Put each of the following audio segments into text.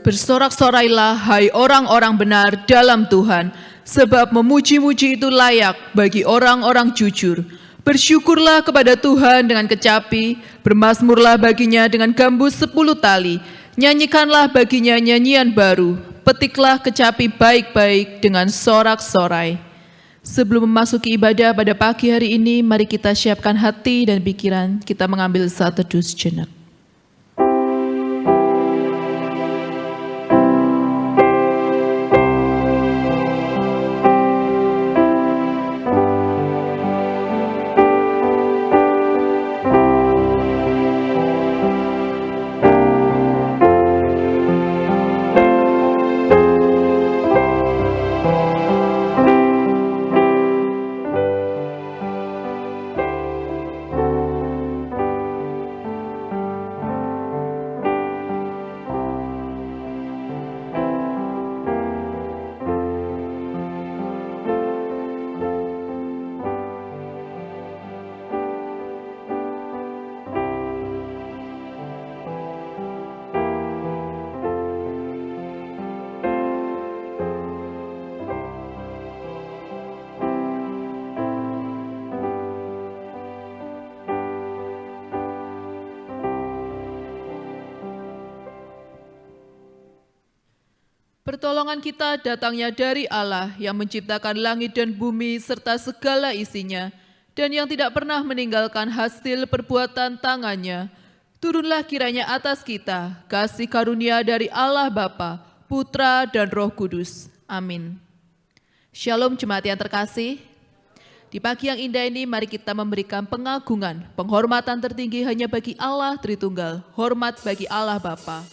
Bersorak-sorailah hai orang-orang benar dalam Tuhan, sebab memuji-muji itu layak bagi orang-orang jujur. Bersyukurlah kepada Tuhan dengan kecapi, bermazmurlah baginya dengan gambus 10 tali, nyanyikanlah baginya nyanyian baru, petiklah kecapi baik-baik dengan sorak-sorai. Sebelum memasuki ibadah pada pagi hari ini, mari kita siapkan hati dan pikiran, kita mengambil saat teduh sejenak. Pertolongan kita datangnya dari Allah yang menciptakan langit dan bumi serta segala isinya, dan yang tidak pernah meninggalkan hasil perbuatan tangannya. Turunlah kiranya atas kita kasih karunia dari Allah Bapa, Putra, dan Roh Kudus. Amin. Shalom jemaat yang terkasih. Di pagi yang indah ini mari kita memberikan pengagungan, penghormatan tertinggi hanya bagi Allah Tritunggal, hormat bagi Allah Bapa.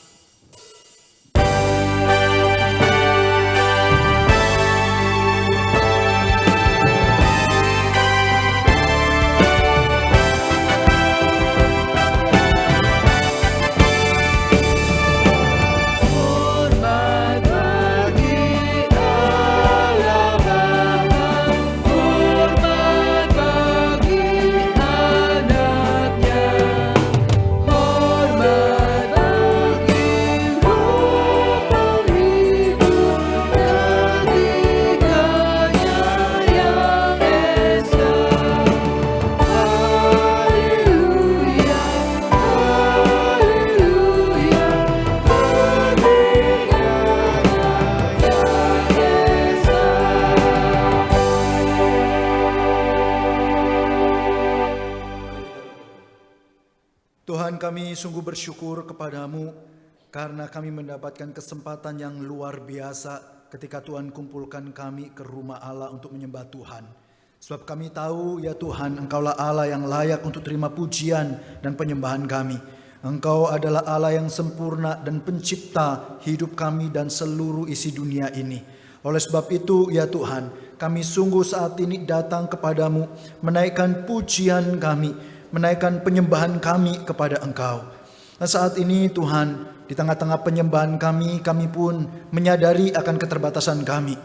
Tuhan, kami sungguh bersyukur kepadamu karena kami mendapatkan kesempatan yang luar biasa ketika Tuhan kumpulkan kami ke rumah Allah untuk menyembah Tuhan. Sebab kami tahu ya Tuhan, Engkaulah Allah yang layak untuk terima pujian dan penyembahan kami. Engkau adalah Allah yang sempurna dan pencipta hidup kami dan seluruh isi dunia ini. Oleh sebab itu ya Tuhan, kami sungguh saat ini datang kepadamu menaikkan pujian kami, menaikkan penyembahan kami kepada Engkau. Nah, saat ini Tuhan, di tengah-tengah penyembahan kami pun menyadari akan keterbatasan kami.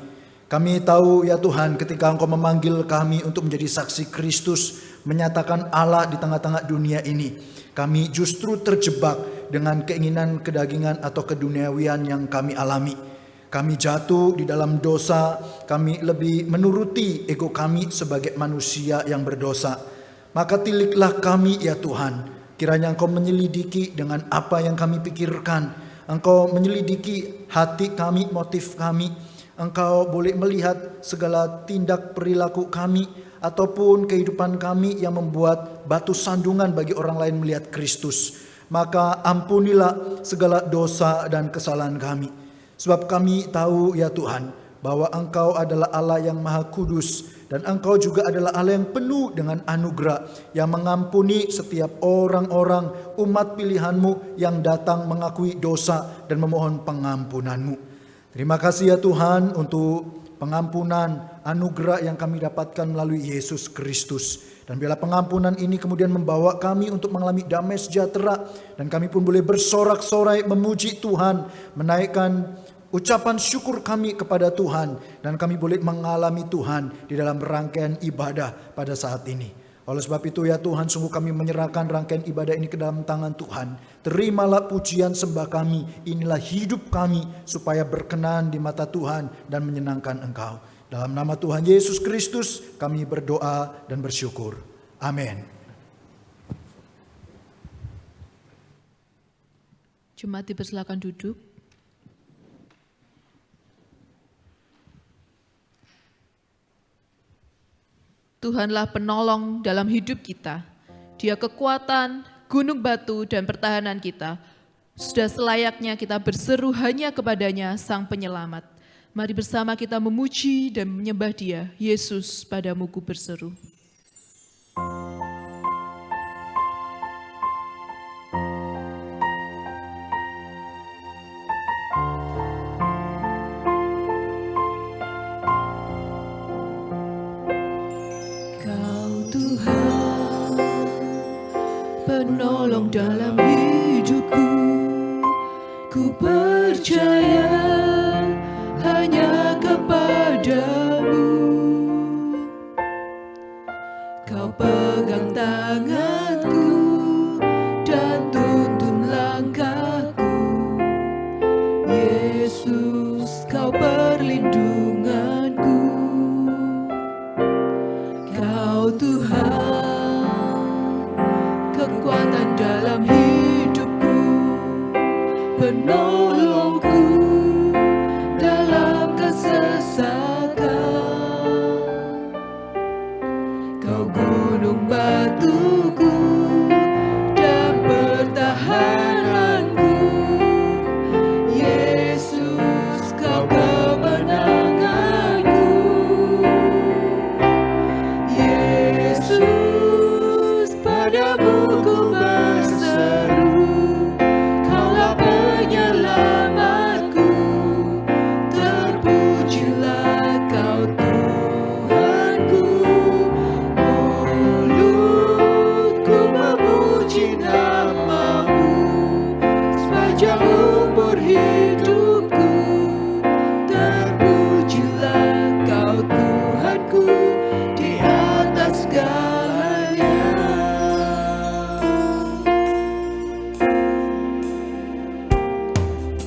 Kami tahu ya Tuhan, ketika Engkau memanggil kami untuk menjadi saksi Kristus, menyatakan Allah di tengah-tengah dunia ini, kami justru terjebak dengan keinginan kedagingan atau keduniawian yang kami alami. Kami jatuh di dalam dosa, kami lebih menuruti ego kami sebagai manusia yang berdosa. Maka tiliklah kami ya Tuhan, kiranya Engkau menyelidiki dengan apa yang kami pikirkan. Engkau menyelidiki hati kami, motif kami. Engkau boleh melihat segala tindak perilaku kami ataupun kehidupan kami yang membuat batu sandungan bagi orang lain melihat Kristus. Maka ampunilah segala dosa dan kesalahan kami. Sebab kami tahu ya Tuhan, bahwa Engkau adalah Allah yang Maha Kudus, dan Engkau juga adalah Allah yang penuh dengan anugerah, yang mengampuni setiap orang-orang umat pilihan-Mu yang datang mengakui dosa dan memohon pengampunan-Mu. Terima kasih ya Tuhan untuk pengampunan anugerah yang kami dapatkan melalui Yesus Kristus. Dan biarlah pengampunan ini kemudian membawa kami untuk mengalami damai sejahtera, dan kami pun boleh bersorak-sorai memuji Tuhan, menaikkan ucapan syukur kami kepada Tuhan, dan kami boleh mengalami Tuhan di dalam rangkaian ibadah pada saat ini. Oleh sebab itu ya Tuhan, sungguh kami menyerahkan rangkaian ibadah ini ke dalam tangan Tuhan. Terimalah pujian sembah kami, inilah hidup kami, supaya berkenan di mata Tuhan dan menyenangkan Engkau. Dalam nama Tuhan Yesus Kristus kami berdoa dan bersyukur. Amin. Jemaat dipersilakan duduk. Tuhanlah penolong dalam hidup kita. Dia kekuatan, gunung batu, dan pertahanan kita. Sudah selayaknya kita berseru hanya kepadanya, Sang Penyelamat. Mari bersama kita memuji dan menyembah Dia. Yesus, padamu ku berseru. Penolong dalam hidupku, ku percaya hanya kepadamu. Kau pegang tanganku dan tuntun langkahku. Yesus, kau perlindunganku. Kau Tuhan, kekuatan dalam hidupku, penolongku dalam kesesakan. Kau gunung batuku dan pertahananku. Yesus, kau kemenanganku. Yesus, padamu ku berseru, Kaulah penyelamatku. Terpujilah Kau Tuhanku. Mulutku memuji nama-Mu sepanjang umur hidupku. Terpujilah Kau Tuhanku di atas segalanya.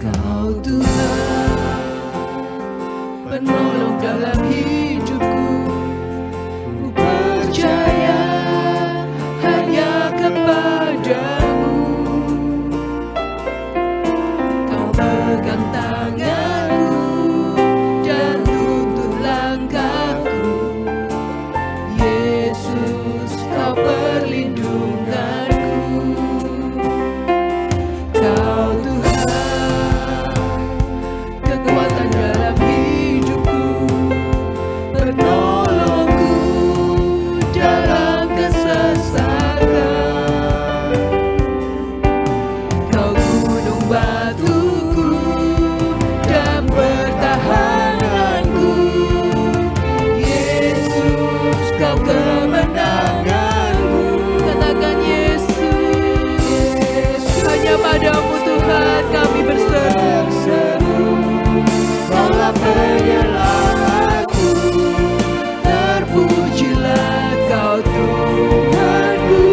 Kau Tuhan, penolong dalam hidupku, ku percaya hanya kepadamu. Kau pegang tanganku dan tuntun langkahku. Yesus, kau perlindunganku. Kau Tuhan, kekuatan dalam hidupku, penolongku dalam kesesakan. Kau gunung batuku dan pertahananku. Yesus, kau kemenanganku. Katakan Yesus, hanya padamu Tuhan kami berseru. Kaulah penyelamatku. Terpujilah Kau Tuhanku.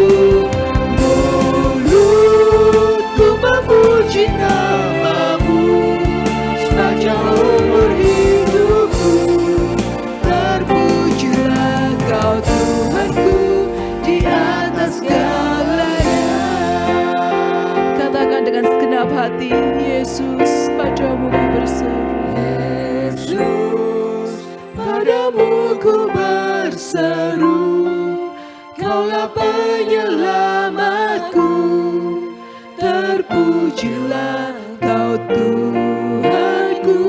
Mulutku memuji nama-Mu sepanjang umur hidupku. Terpujilah Kau Tuhanku di atas segalanya. Katakan dengan segenap hati, Yesus, padamu ku berseru. Yesus, padamu ku berseru. Kaulah penyelamatku. Terpujilah Kau Tuhanku.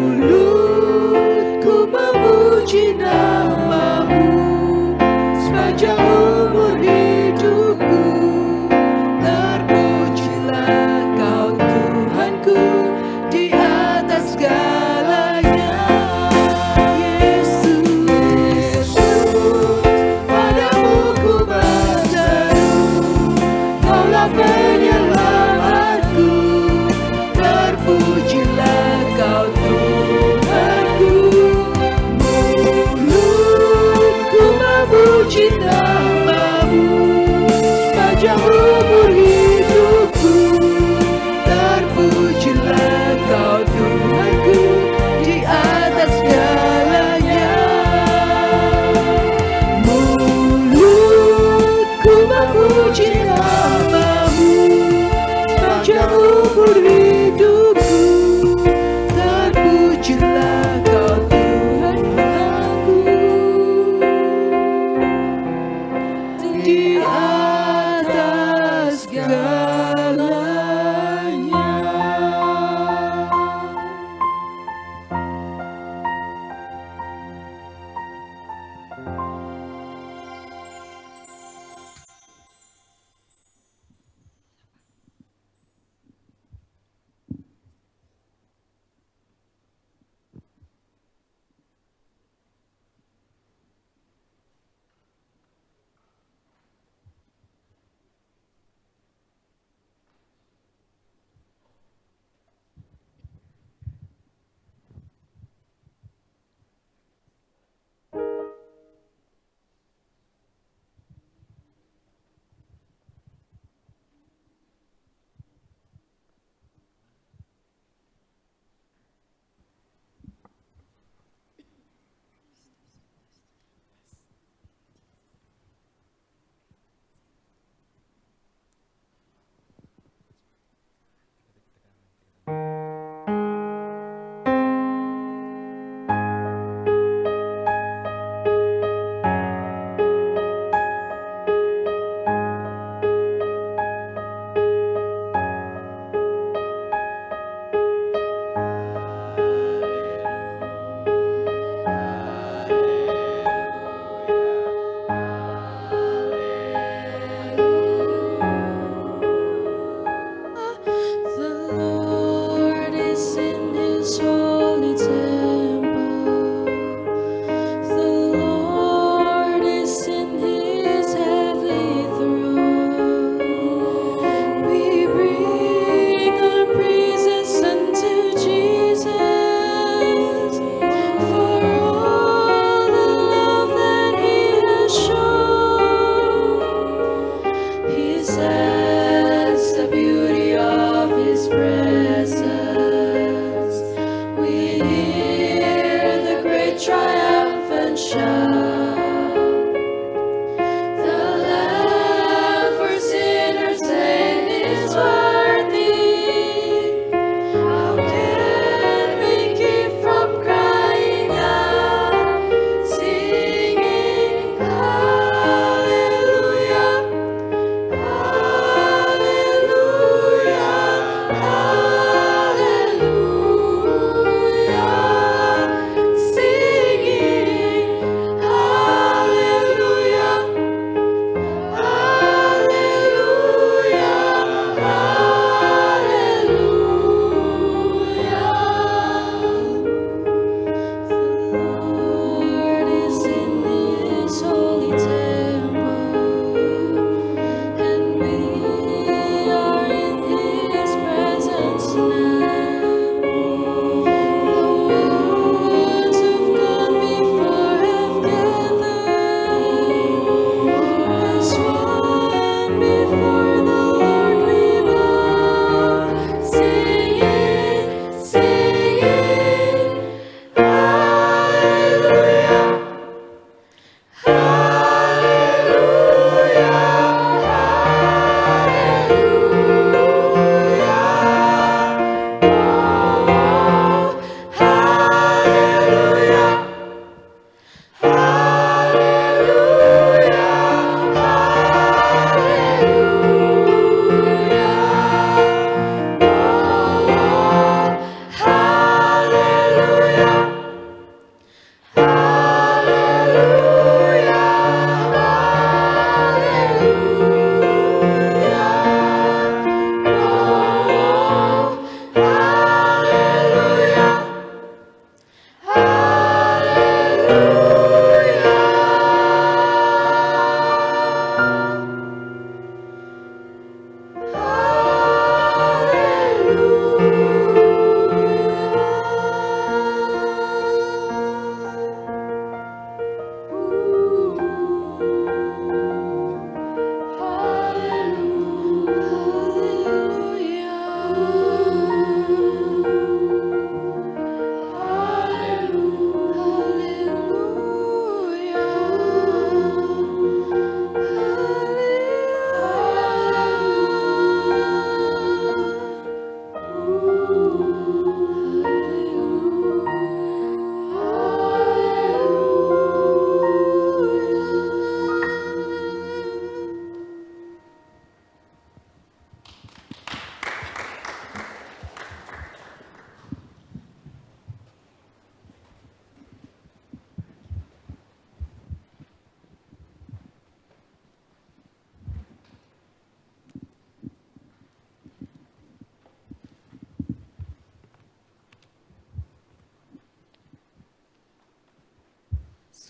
Mulutku memuji nama-Mu sepanjang umur hidupku. Terpujilah Kau Tuhanku di atas segalanya. Yesus, padamu ku berseru. Kaulah penyelamatku. Terpujilah Kau Tuhanku. Mulutku memuji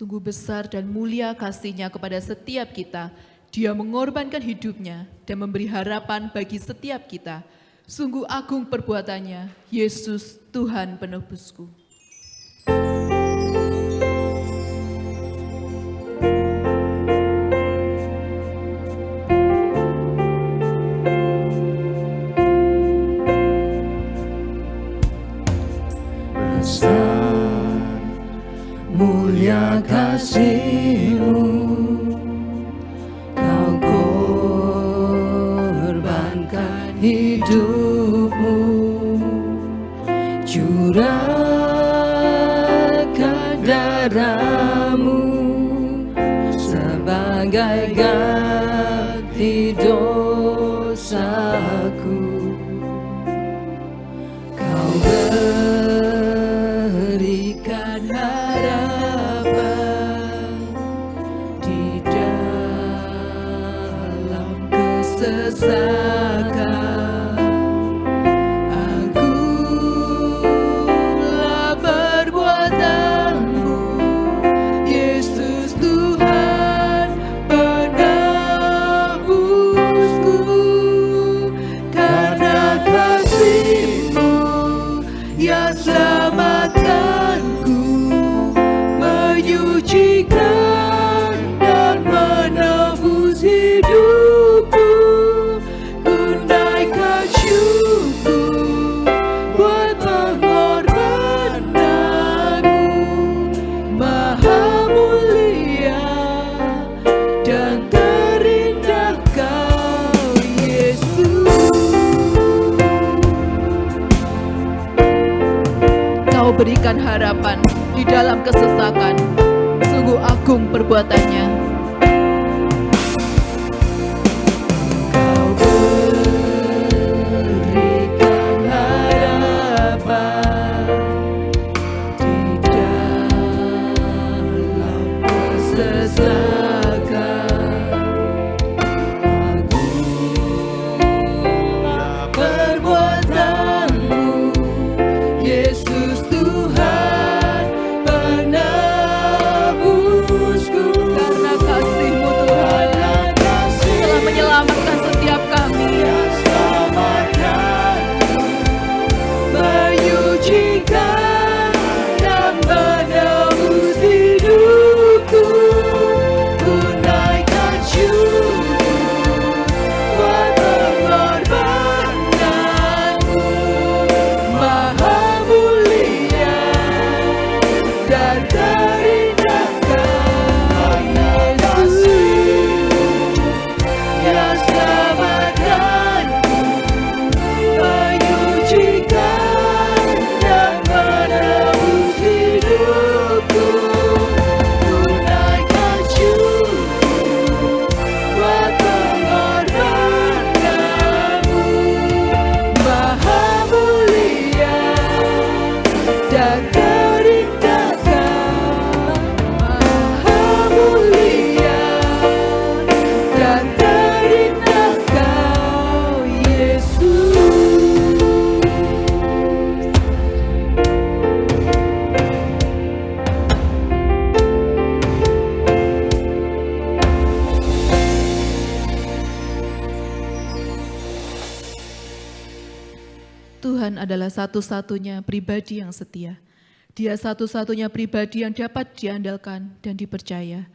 Sungguh besar dan mulia kasih-Nya kepada setiap kita. Dia mengorbankan hidupnya dan memberi harapan bagi setiap kita. Sungguh agung perbuatannya, Yesus Tuhan penebusku. Mulia kasih-Mu, Kau korbankan hidup-Mu, curahkan darah-Mu sebagai ganti dosaku. Kau berikan kesesakan. Agunglah perbuatan-Mu, Yesus Tuhan penebusku. Karena kasih-Mu yang selamatkanku, menyucikan dan menebus hidupku. memberikan harapan di dalam kesesakan. Sungguh agung perbuatannya. Kau berikan harapan di dalam kesesakan. Agunglah perbuatanmu, Yesus Tuhan penebusku. Karena kasih-Mu Tuhan telah menyelamatkan setiap kami. Menyucikan dan menebus hidupku. Ku naikkan syukur buat pengorbananmu. Maha mulia dan terindahkan Yesus yang selamatkanku, menyucikan dan menebus hidupku. Ku naikkan syukur buat pengorbananmu. Maha mulia dan terindahkan. Maha mulia dan terindah Kau, Yesus. Tuhan adalah satu-satunya pribadi yang setia. Dia satu-satunya pribadi yang dapat diandalkan dan dipercaya.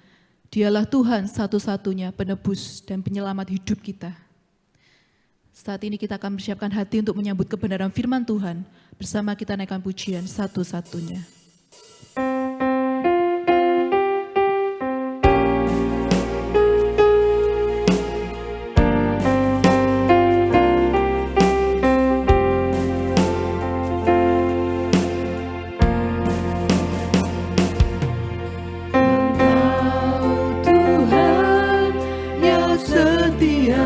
Dialah Tuhan satu-satunya penebus dan penyelamat hidup kita. Saat ini kita akan persiapkan hati untuk menyambut kebenaran firman Tuhan. Bersama kita naikkan pujian satu-satunya. Engkau Tuhan yang setia,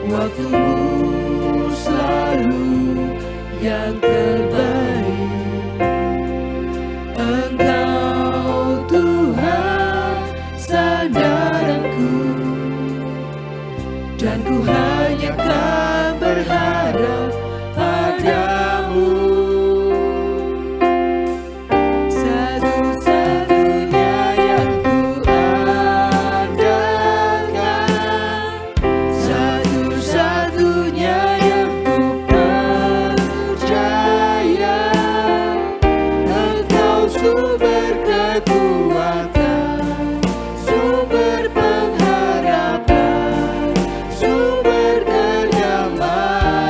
waktumu selalu yang terbaik. Engkau Tuhan sandaranku, dan ku hanya kan berharap padamu. Satu-satunya yang ku andalkan, satu-satunya yang ku percaya. Engkau sumber kekuatan, sumber pengharapan, sumber kedamaian.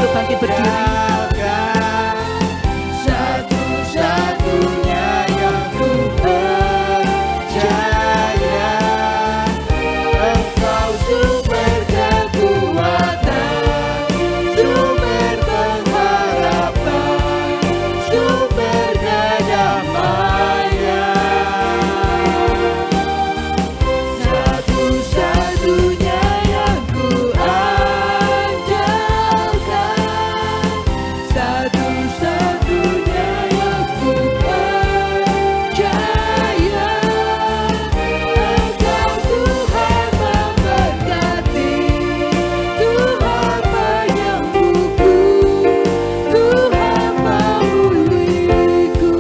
untuk bangkit berdiri. Satu-satunya yang ku percaya, Engkau sumber kekuatan, sumber pengharapan, sumber kedamaian. Satu-satunya yang ku andalkan, satu-satunya yang ku percaya, Engkau Tuhan memberkati, Tuhan penyembuhku, Tuhan pemulihku.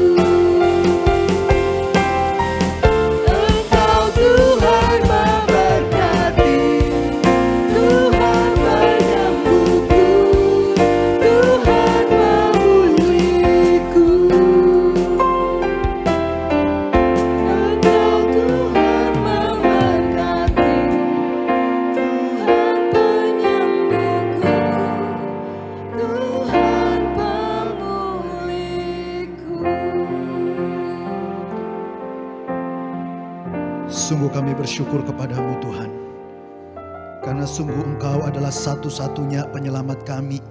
Engkau Tuhan memberkati, Tuhan penyembuhku, Tuhan pemulihku. Engkau Tuhan memberkati, Tuhan penyembuhku, Tuhan pemulihku. Sungguh kami bersyukur kepadamu Tuhan. Karena sungguh Engkau adalah satu-satunya penyelamat kami.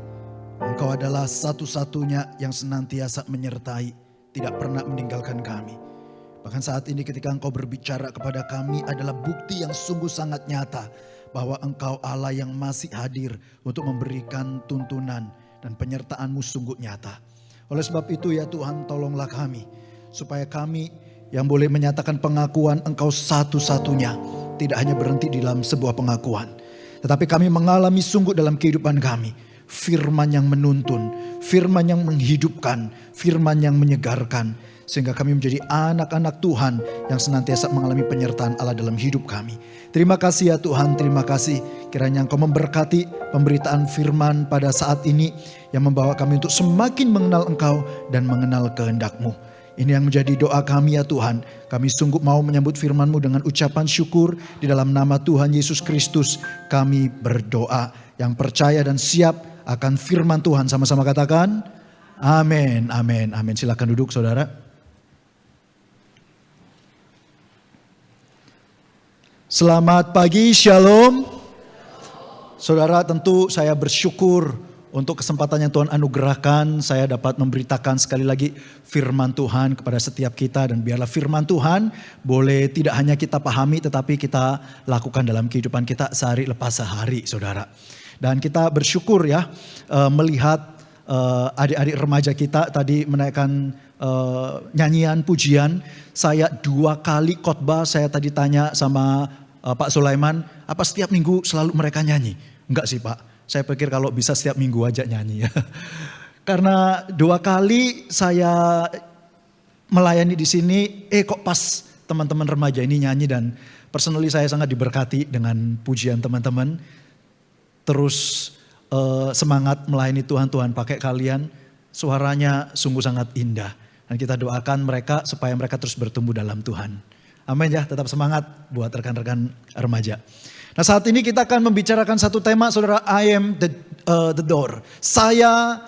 Engkau adalah satu-satunya yang senantiasa menyertai, tidak pernah meninggalkan kami. Bahkan saat ini ketika Engkau berbicara kepada kami adalah bukti yang sungguh sangat nyata bahwa Engkau Allah yang masih hadir untuk memberikan tuntunan dan penyertaan-Mu sungguh nyata. Oleh sebab itu ya Tuhan, tolonglah kami supaya kami yang boleh menyatakan pengakuan Engkau satu-satunya tidak hanya berhenti di dalam sebuah pengakuan, tetapi kami mengalami sungguh dalam kehidupan kami firman yang menuntun, firman yang menghidupkan, firman yang menyegarkan, sehingga kami menjadi anak-anak Tuhan yang senantiasa mengalami penyertaan Allah dalam hidup kami. Terima kasih ya Tuhan, terima kasih kiranya Engkau memberkati pemberitaan firman pada saat ini yang membawa kami untuk semakin mengenal Engkau dan mengenal kehendak-Mu. Ini yang menjadi doa kami ya Tuhan. Kami sungguh mau menyambut firman-Mu dengan ucapan syukur. Di dalam nama Tuhan Yesus Kristus kami berdoa. Yang percaya dan siap akan firman Tuhan sama-sama katakan amin, amin, amin. Silakan duduk saudara. Selamat pagi, shalom. Saudara, tentu saya bersyukur untuk kesempatan yang Tuhan anugerahkan, saya dapat memberitakan sekali lagi firman Tuhan kepada setiap kita. Dan biarlah firman Tuhan boleh tidak hanya kita pahami, tetapi kita lakukan dalam kehidupan kita sehari lepas sehari, saudara. Dan kita bersyukur ya melihat adik-adik remaja kita tadi menaikkan nyanyian pujian. Saya 2 kali khotbah, saya tadi tanya sama Pak Sulaiman, apa setiap minggu selalu mereka nyanyi? Enggak sih Pak. Saya pikir kalau bisa setiap minggu aja nyanyi ya. Karena 2 kali saya melayani di sini, kok pas teman-teman remaja ini nyanyi, dan personally saya sangat diberkati dengan pujian teman-teman. Terus semangat melayani Tuhan, Tuhan pakai kalian, suaranya sungguh sangat indah. Dan kita doakan mereka supaya mereka terus bertumbuh dalam Tuhan. Amin ya, tetap semangat buat rekan-rekan remaja. Nah saat ini kita akan membicarakan satu tema, saudara, I am the door. Saya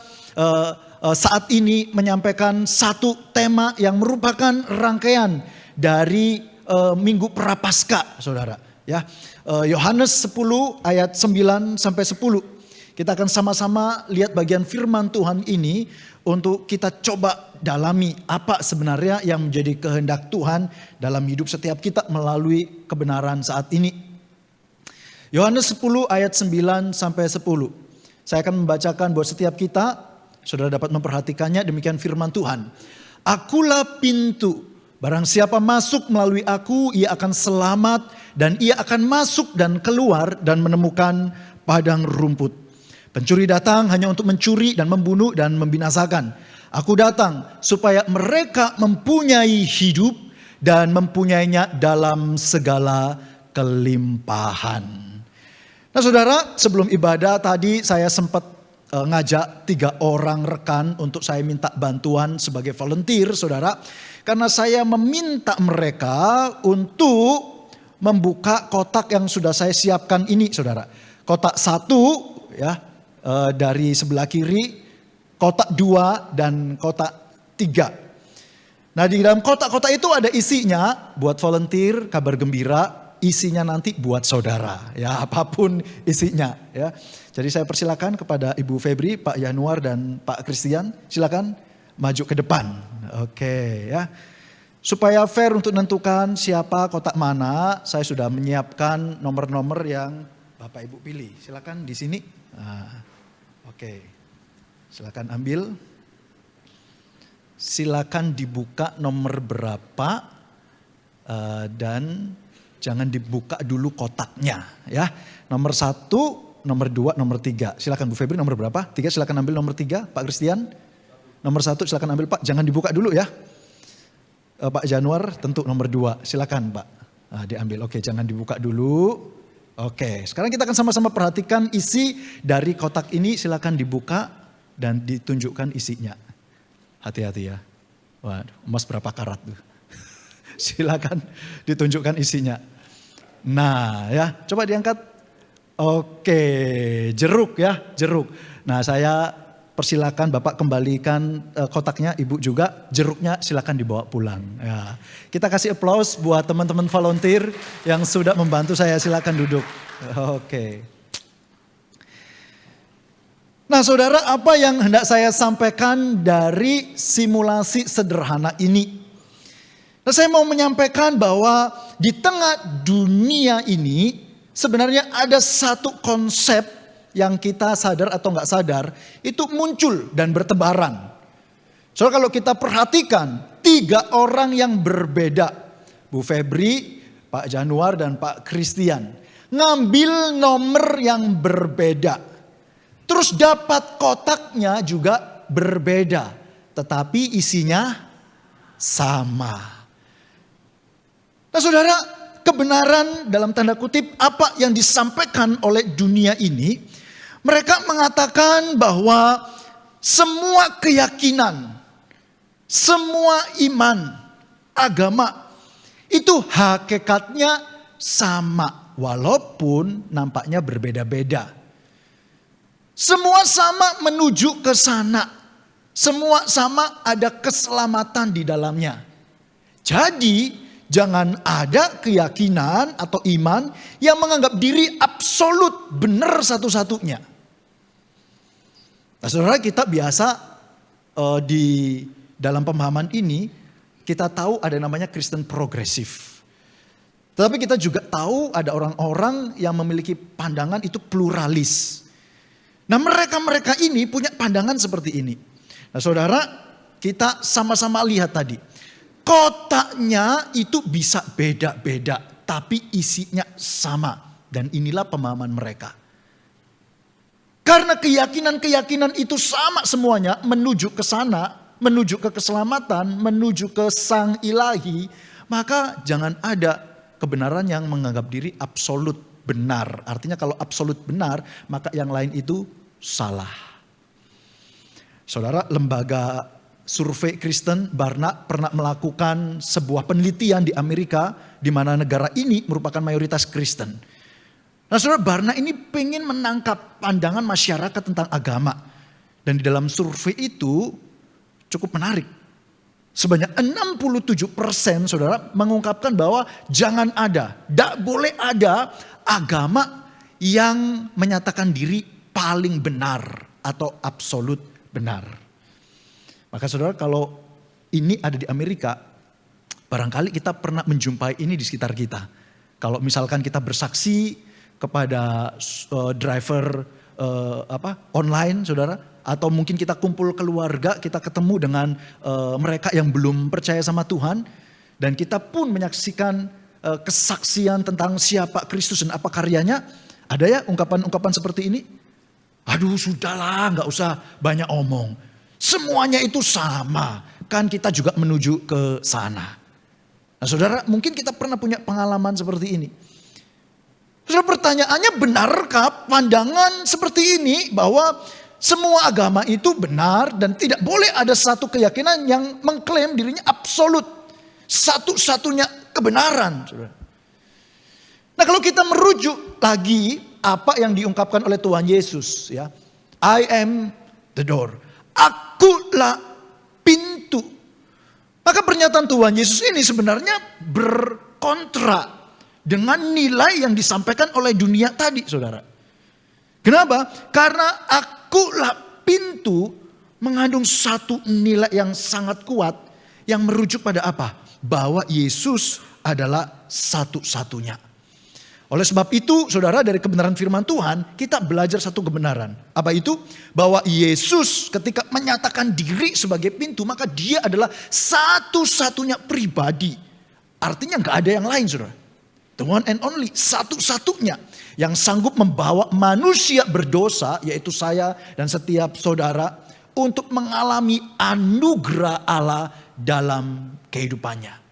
saat ini menyampaikan satu tema yang merupakan rangkaian dari Minggu Prapaskah, saudara. Ya, Yohanes 10 ayat 9 sampai 10. Kita akan sama-sama lihat bagian firman Tuhan ini untuk kita coba dalami apa sebenarnya yang menjadi kehendak Tuhan dalam hidup setiap kita melalui kebenaran saat ini. Yohanes 10 ayat 9 sampai 10. Saya akan membacakan buat setiap kita, saudara dapat memperhatikannya, demikian firman Tuhan. Akulah pintu, barang siapa masuk melalui aku, ia akan selamat dan ia akan masuk dan keluar dan menemukan padang rumput. Pencuri datang hanya untuk mencuri dan membunuh dan membinasakan. Aku datang supaya mereka mempunyai hidup dan mempunyainya dalam segala kelimpahan. Nah saudara, sebelum ibadah tadi saya sempat ngajak 3 orang rekan untuk saya minta bantuan sebagai volunteer, saudara. Karena saya meminta mereka untuk membuka kotak yang sudah saya siapkan ini, saudara. Kotak 1 ya, dari sebelah kiri, kotak 2 dan kotak 3. Nah di dalam kotak-kotak itu ada isinya buat volunteer, kabar gembira, isinya nanti buat saudara, ya apapun isinya ya. Jadi saya persilakan kepada Ibu Febri, Pak Yanuar dan Pak Christian, silakan maju ke depan. Oke ya. Supaya fair untuk menentukan siapa kotak mana, saya sudah menyiapkan nomor-nomor yang Bapak Ibu pilih. Silakan di sini. Nah, oke. Silakan ambil. Silakan dibuka nomor berapa dan jangan dibuka dulu kotaknya ya. Nomor 1, nomor 2, nomor 3. Silakan Bu Febri nomor berapa? 3 silakan ambil nomor 3. Pak Christian nomor 1 silakan ambil Pak. Jangan dibuka dulu ya. Pak Januar tentu nomor 2. Silakan Pak. Nah, diambil. Oke, jangan dibuka dulu. Oke, sekarang kita akan sama-sama perhatikan isi dari kotak ini. Silakan dibuka dan ditunjukkan isinya. Hati-hati ya. Waduh, emas berapa karat tuh. Silakan ditunjukkan isinya. Nah ya, coba diangkat. Oke, jeruk ya, jeruk. Nah saya persilakan Bapak kembalikan kotaknya, Ibu juga. Jeruknya silakan dibawa pulang. Ya. Kita kasih aplaus buat teman-teman volunteer yang sudah membantu saya. Silakan duduk. Oke. Nah saudara, apa yang hendak saya sampaikan dari simulasi sederhana ini? Nah saya mau menyampaikan bahwa di tengah dunia ini sebenarnya ada satu konsep yang kita sadar atau nggak sadar itu muncul dan bertebaran. Soalnya kalau kita perhatikan 3 orang yang berbeda, Bu Febri, Pak Januar dan Pak Christian, ngambil nomor yang berbeda. Terus dapat kotaknya juga berbeda, tetapi isinya sama. Nah saudara, kebenaran dalam tanda kutip apa yang disampaikan oleh dunia ini, mereka mengatakan bahwa semua keyakinan, semua iman, agama itu hakikatnya sama walaupun nampaknya berbeda-beda. Semua sama menuju ke sana. Semua sama ada keselamatan di dalamnya. Jadi jangan ada keyakinan atau iman yang menganggap diri absolut benar satu-satunya. Nah saudara, kita biasa di dalam pemahaman ini kita tahu ada namanya Kristen progresif. Tetapi kita juga tahu ada orang-orang yang memiliki pandangan itu pluralis. Nah mereka-mereka ini punya pandangan seperti ini. Nah saudara, kita sama-sama lihat tadi. Kotaknya itu bisa beda-beda, tapi isinya sama. Dan inilah pemahaman mereka. Karena keyakinan-keyakinan itu sama semuanya menuju ke sana, menuju ke keselamatan, menuju ke Sang Ilahi. Maka jangan ada kebenaran yang menganggap diri absolut benar. Artinya kalau absolut benar, maka yang lain itu salah. Saudara, lembaga survei Kristen Barna pernah melakukan sebuah penelitian di Amerika di mana negara ini merupakan mayoritas Kristen. Nah saudara, Barna ini pengen menangkap pandangan masyarakat tentang agama. Dan di dalam survei itu cukup menarik. Sebanyak 67% saudara mengungkapkan bahwa jangan ada, tidak boleh ada agama yang menyatakan diri paling benar atau absolut benar. Maka saudara, kalau ini ada di Amerika, barangkali kita pernah menjumpai ini di sekitar kita. Kalau misalkan kita bersaksi kepada driver online saudara, atau mungkin kita kumpul keluarga, kita ketemu dengan mereka yang belum percaya sama Tuhan, dan kita pun menyaksikan kesaksian tentang siapa Kristus dan apa karyanya. Ada ya ungkapan-ungkapan seperti ini? Aduh sudahlah, gak usah banyak omong. Semuanya itu sama. Kan kita juga menuju ke sana. Nah saudara, mungkin kita pernah punya pengalaman seperti ini. Saudara, pertanyaannya, benarkah pandangan seperti ini bahwa semua agama itu benar dan tidak boleh ada satu keyakinan yang mengklaim dirinya absolut, satu-satunya kebenaran. Saudara. Nah kalau kita merujuk lagi apa yang diungkapkan oleh Tuhan Yesus ya, I am the door. Akulah pintu. Maka pernyataan Tuhan Yesus ini sebenarnya berkontra dengan nilai yang disampaikan oleh dunia tadi, saudara. Kenapa? Karena akulah pintu mengandung satu nilai yang sangat kuat yang merujuk pada apa? Bahwa Yesus adalah satu-satunya. Oleh sebab itu, saudara, dari kebenaran firman Tuhan, kita belajar satu kebenaran. Apa itu? Bahwa Yesus ketika menyatakan diri sebagai pintu, maka dia adalah satu-satunya pribadi. Artinya gak ada yang lain, saudara. The one and only, satu-satunya yang sanggup membawa manusia berdosa, yaitu saya dan setiap saudara, untuk mengalami anugerah Allah dalam kehidupannya.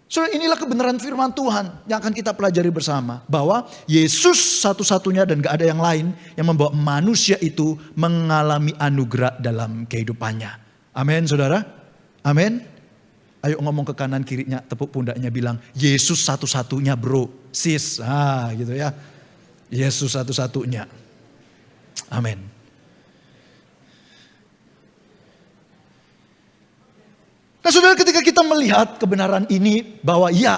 Saudara, inilah kebenaran firman Tuhan yang akan kita pelajari bersama. Bahwa Yesus satu-satunya dan gak ada yang lain yang membawa manusia itu mengalami anugerah dalam kehidupannya. Amin, saudara. Amin. Ayo ngomong ke kanan kirinya, tepuk pundaknya, bilang, Yesus satu-satunya bro, sis. Gitu ya. Yesus satu-satunya. Amin. Nah, saudara, ketika kita melihat kebenaran ini bahwa ya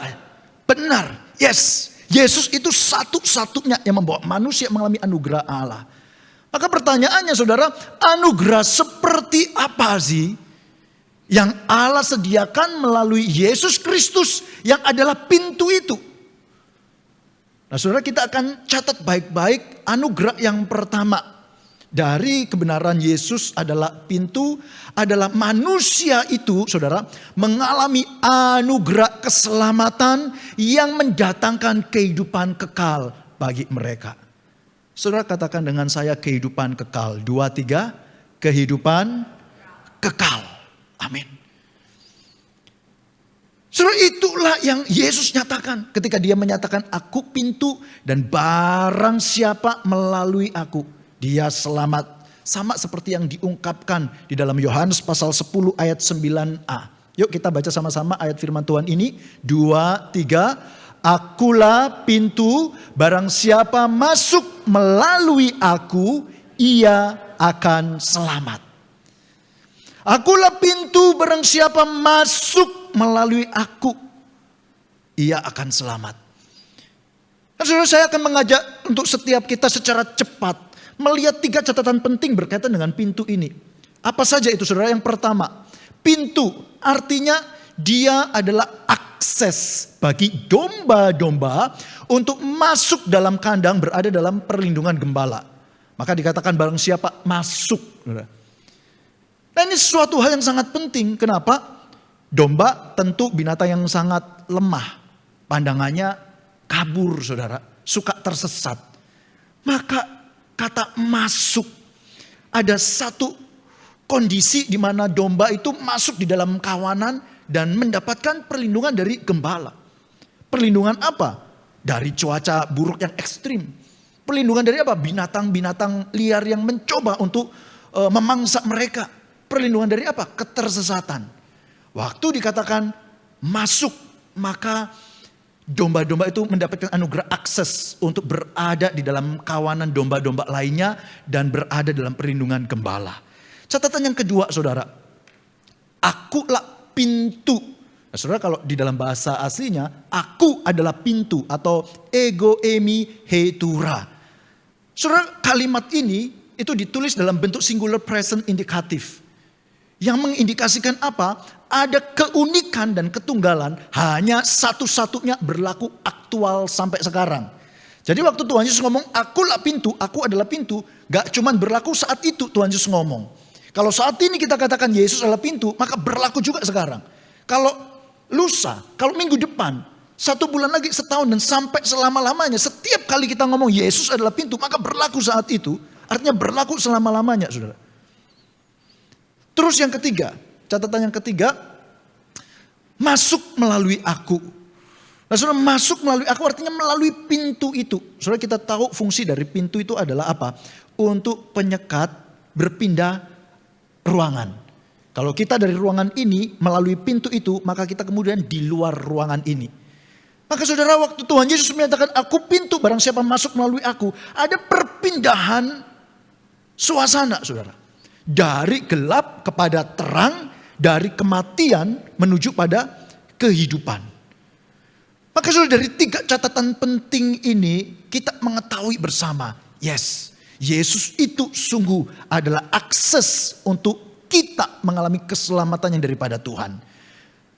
benar, yes, Yesus itu satu-satunya yang membawa manusia mengalami anugerah Allah. Maka pertanyaannya, saudara, anugerah seperti apa sih yang Allah sediakan melalui Yesus Kristus yang adalah pintu itu? Nah, saudara, kita akan catat baik-baik anugerah yang pertama dari kebenaran Yesus adalah pintu, adalah manusia itu, saudara, mengalami anugerah keselamatan yang mendatangkan kehidupan kekal bagi mereka. Saudara, katakan dengan saya kehidupan kekal. 2, 3, kehidupan kekal. Amin. Saudara, itulah yang Yesus nyatakan ketika dia menyatakan aku pintu dan barang siapa melalui aku dia selamat. Sama seperti yang diungkapkan di dalam Yohanes pasal 10 ayat 9a. Yuk kita baca sama-sama ayat firman Tuhan ini. 2, 3. Akulah pintu, barang siapa masuk melalui aku ia akan selamat. Akulah pintu, barang siapa masuk melalui aku, ia akan selamat. Dan saudara, saya akan mengajak untuk setiap kita secara cepat melihat 3 catatan penting berkaitan dengan pintu ini. Apa saja itu, saudara? Yang pertama, pintu artinya dia adalah akses bagi domba-domba untuk masuk dalam kandang, berada dalam perlindungan gembala. Maka dikatakan barang siapa masuk, saudara. Nah, ini sesuatu hal yang sangat penting. Kenapa? Domba tentu binatang yang sangat lemah. Pandangannya kabur, saudara. Suka tersesat. Maka kata masuk. Ada satu kondisi di mana domba itu masuk di dalam kawanan dan mendapatkan perlindungan dari gembala. Perlindungan apa? Dari cuaca buruk yang ekstrim. Perlindungan dari apa? Binatang-binatang liar yang mencoba untuk memangsa mereka. Perlindungan dari apa? Ketersesatan. Waktu dikatakan masuk, maka domba-domba itu mendapatkan anugerah akses untuk berada di dalam kawanan domba-domba lainnya dan berada dalam perlindungan gembala. Catatan yang kedua, saudara, akulah pintu. Nah, saudara, kalau di dalam bahasa aslinya, aku adalah pintu atau ego emi hetura. Saudara, kalimat ini itu ditulis dalam bentuk singular present indikatif. Yang mengindikasikan apa? Ada keunikan dan ketunggalan hanya satu-satunya berlaku aktual sampai sekarang. Jadi waktu Tuhan Yesus ngomong akulah pintu, aku adalah pintu, gak cuman berlaku saat itu Tuhan Yesus ngomong. Kalau saat ini kita katakan Yesus adalah pintu, maka berlaku juga sekarang. Kalau lusa, kalau minggu depan, 1 bulan lagi, setahun dan sampai selama-lamanya, setiap kali kita ngomong Yesus adalah pintu, maka berlaku saat itu, artinya berlaku selama-lamanya, saudara. Terus yang ketiga, catatan yang ketiga, masuk melalui aku. Nah, saudara, masuk melalui aku artinya melalui pintu itu. Saudara, kita tahu fungsi dari pintu itu adalah apa? Untuk penyekat berpindah ruangan. Kalau kita dari ruangan ini melalui pintu itu, maka kita kemudian di luar ruangan ini. Maka saudara, waktu Tuhan Yesus menyatakan aku pintu, barang siapa masuk melalui aku, ada perpindahan suasana, saudara. Dari gelap kepada terang, dari kematian menuju pada kehidupan. Maka saudara, dari 3 catatan penting ini kita mengetahui bersama, yes, Yesus itu sungguh adalah akses untuk kita mengalami keselamatan yang daripada Tuhan.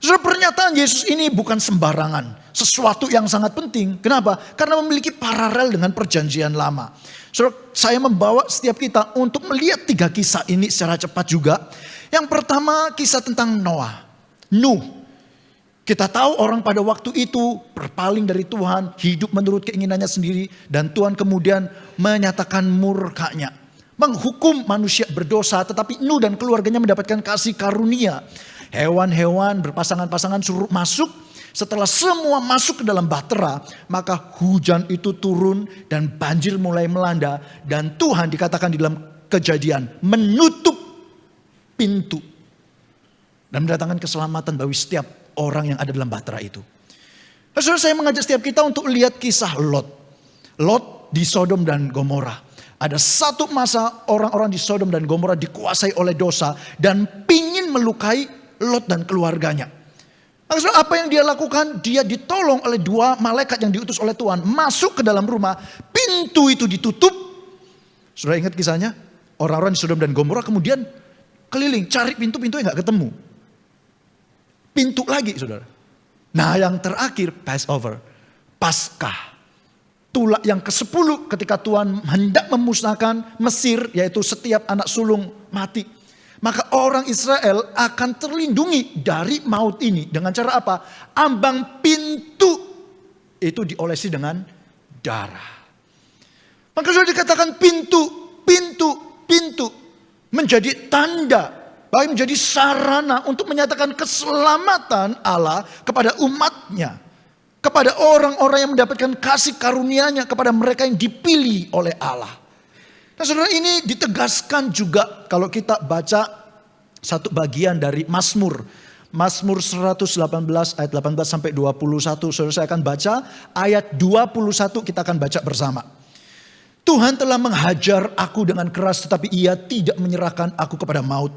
Saudara, pernyataan Yesus ini bukan sembarangan, sesuatu yang sangat penting. Kenapa? Karena memiliki paralel dengan perjanjian lama. Saudara, saya membawa setiap kita untuk melihat 3 kisah ini secara cepat juga. Yang pertama, kisah tentang Noah, Nuh. Kita tahu orang pada waktu itu berpaling dari Tuhan, hidup menurut keinginannya sendiri, dan Tuhan kemudian menyatakan murkanya, menghukum manusia berdosa. Tetapi Nuh dan keluarganya mendapatkan kasih karunia. Hewan-hewan berpasangan-pasangan suruh masuk. Setelah semua masuk ke dalam bahtera, maka hujan itu turun dan banjir mulai melanda. Dan Tuhan dikatakan di dalam Kejadian menutup pintu dan mendatangkan keselamatan bagi setiap orang yang ada dalam bahtera itu. Saudara, saya mengajak setiap kita untuk lihat kisah Lot. Lot di Sodom dan Gomora. Ada satu masa orang-orang di Sodom dan Gomora dikuasai oleh dosa dan pingin melukai Lot dan keluarganya. Saudara, apa yang dia lakukan? Dia ditolong oleh 2 malaikat yang diutus oleh Tuhan. Masuk ke dalam rumah, pintu itu ditutup. Saudara ingat kisahnya? Orang-orang di Sodom dan Gomora kemudian keliling, cari pintu-pintunya gak ketemu. Pintu lagi, saudara. Nah, yang terakhir Passover, Paskah. Itulah yang ke-10 ketika Tuhan hendak memusnahkan Mesir, yaitu setiap anak sulung mati. Maka orang Israel akan terlindungi dari maut ini. Dengan cara apa? Ambang pintu itu diolesi dengan darah. Maka sudah dikatakan pintu menjadi tanda, bahkan menjadi sarana untuk menyatakan keselamatan Allah kepada umatnya. Kepada orang-orang yang mendapatkan kasih karunia-Nya, kepada mereka yang dipilih oleh Allah. Nah, saudara, ini ditegaskan juga kalau kita baca satu bagian dari Mazmur. Mazmur 118 ayat 18 sampai 21. Saudara, saya akan baca ayat 21, kita akan baca bersama. Tuhan telah menghajar aku dengan keras, tetapi Ia tidak menyerahkan aku kepada maut.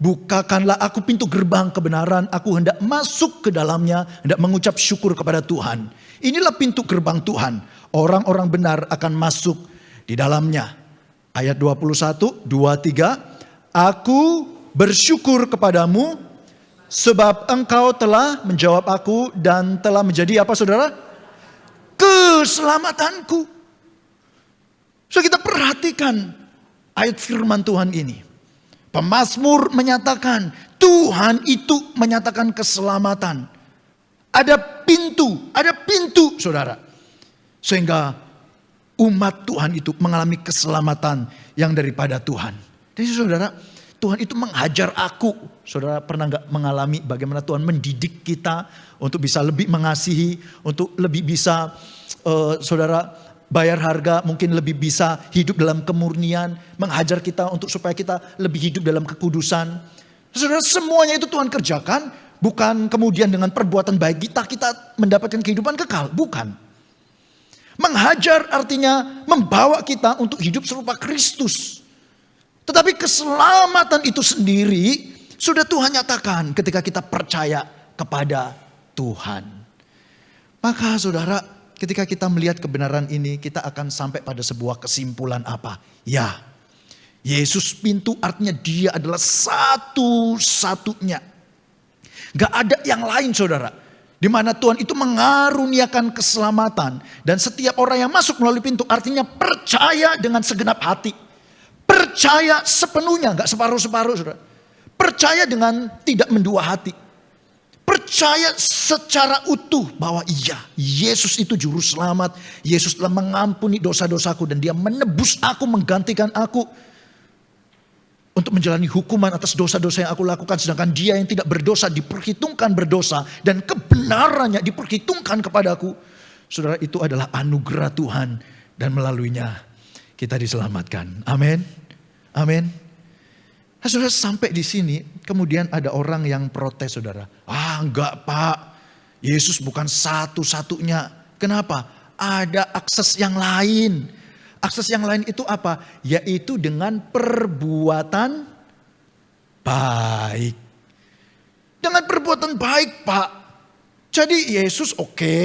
Bukakanlah aku pintu gerbang kebenaran, aku hendak masuk ke dalamnya, hendak mengucap syukur kepada Tuhan. Inilah pintu gerbang Tuhan, orang-orang benar akan masuk di dalamnya. Ayat 21, 23, aku bersyukur kepadamu sebab engkau telah menjawab aku dan telah menjadi apa, saudara? Keselamatanku. So, kita perhatikan ayat firman Tuhan ini. Pemazmur menyatakan Tuhan itu menyatakan keselamatan. Ada pintu, saudara. Sehingga umat Tuhan itu mengalami keselamatan yang daripada Tuhan. Jadi saudara, Tuhan itu menghajar aku. Saudara pernah gak mengalami bagaimana Tuhan mendidik kita untuk bisa lebih mengasihi, untuk lebih bisa saudara bayar harga, mungkin lebih bisa hidup dalam kemurnian, menghajar kita untuk supaya kita lebih hidup dalam kekudusan. Saudara, semuanya itu Tuhan kerjakan, bukan kemudian dengan perbuatan baik kita mendapatkan kehidupan kekal, bukan. Menghajar artinya membawa kita untuk hidup serupa Kristus. Tetapi keselamatan itu sendiri sudah Tuhan nyatakan ketika kita percaya kepada Tuhan. Maka saudara, ketika kita melihat kebenaran ini, kita akan sampai pada sebuah kesimpulan apa? Ya, Yesus pintu artinya Dia adalah satu-satunya. Gak ada yang lain, saudara. Di mana Tuhan itu mengaruniakan keselamatan. Dan setiap orang yang masuk melalui pintu artinya percaya dengan segenap hati. Percaya sepenuhnya, gak separuh-separuh, saudara. Percaya dengan tidak mendua hati. Percaya secara utuh bahwa iya, Yesus itu juru selamat. Yesus telah mengampuni dosa-dosaku dan Dia menebus aku, menggantikan aku untuk menjalani hukuman atas dosa-dosa yang aku lakukan. Sedangkan Dia yang tidak berdosa diperhitungkan berdosa dan kebenarannya diperhitungkan kepadaku. Saudara, itu adalah anugerah Tuhan dan melaluinya kita diselamatkan. Amin. Amin. Nah, saudara, sampai di sini kemudian ada orang yang protes, saudara. Enggak Pak, Yesus bukan satu-satunya. Kenapa? Ada akses yang lain. Akses yang lain itu apa? Yaitu dengan perbuatan baik. Dengan perbuatan baik, Pak. Jadi Yesus oke,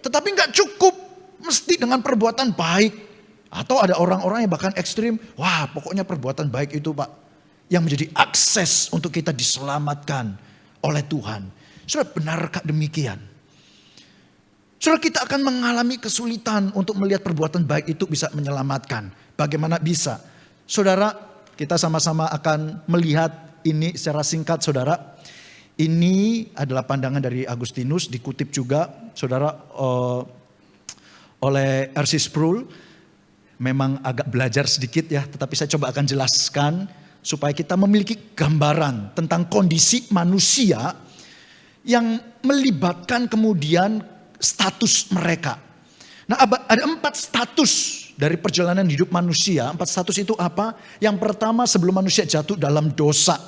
tetapi nggak cukup. Mesti dengan perbuatan baik. Atau ada orang-orang yang bahkan ekstrim. Wah, pokoknya perbuatan baik itu, Pak, yang menjadi akses untuk kita diselamatkan oleh Tuhan. Saudara, benarkah demikian? Saudara, kita akan mengalami kesulitan untuk melihat perbuatan baik itu bisa menyelamatkan. Bagaimana bisa? Saudara, kita sama-sama akan melihat ini secara singkat, saudara. Ini adalah pandangan dari Agustinus, dikutip juga, saudara, oleh R.C. Sproul. Memang agak belajar sedikit ya, tetapi saya coba akan jelaskan supaya kita memiliki gambaran tentang kondisi manusia yang melibatkan kemudian status mereka. Nah, ada 4 status dari perjalanan hidup manusia. 4 status itu apa? Yang pertama, sebelum manusia jatuh dalam dosa.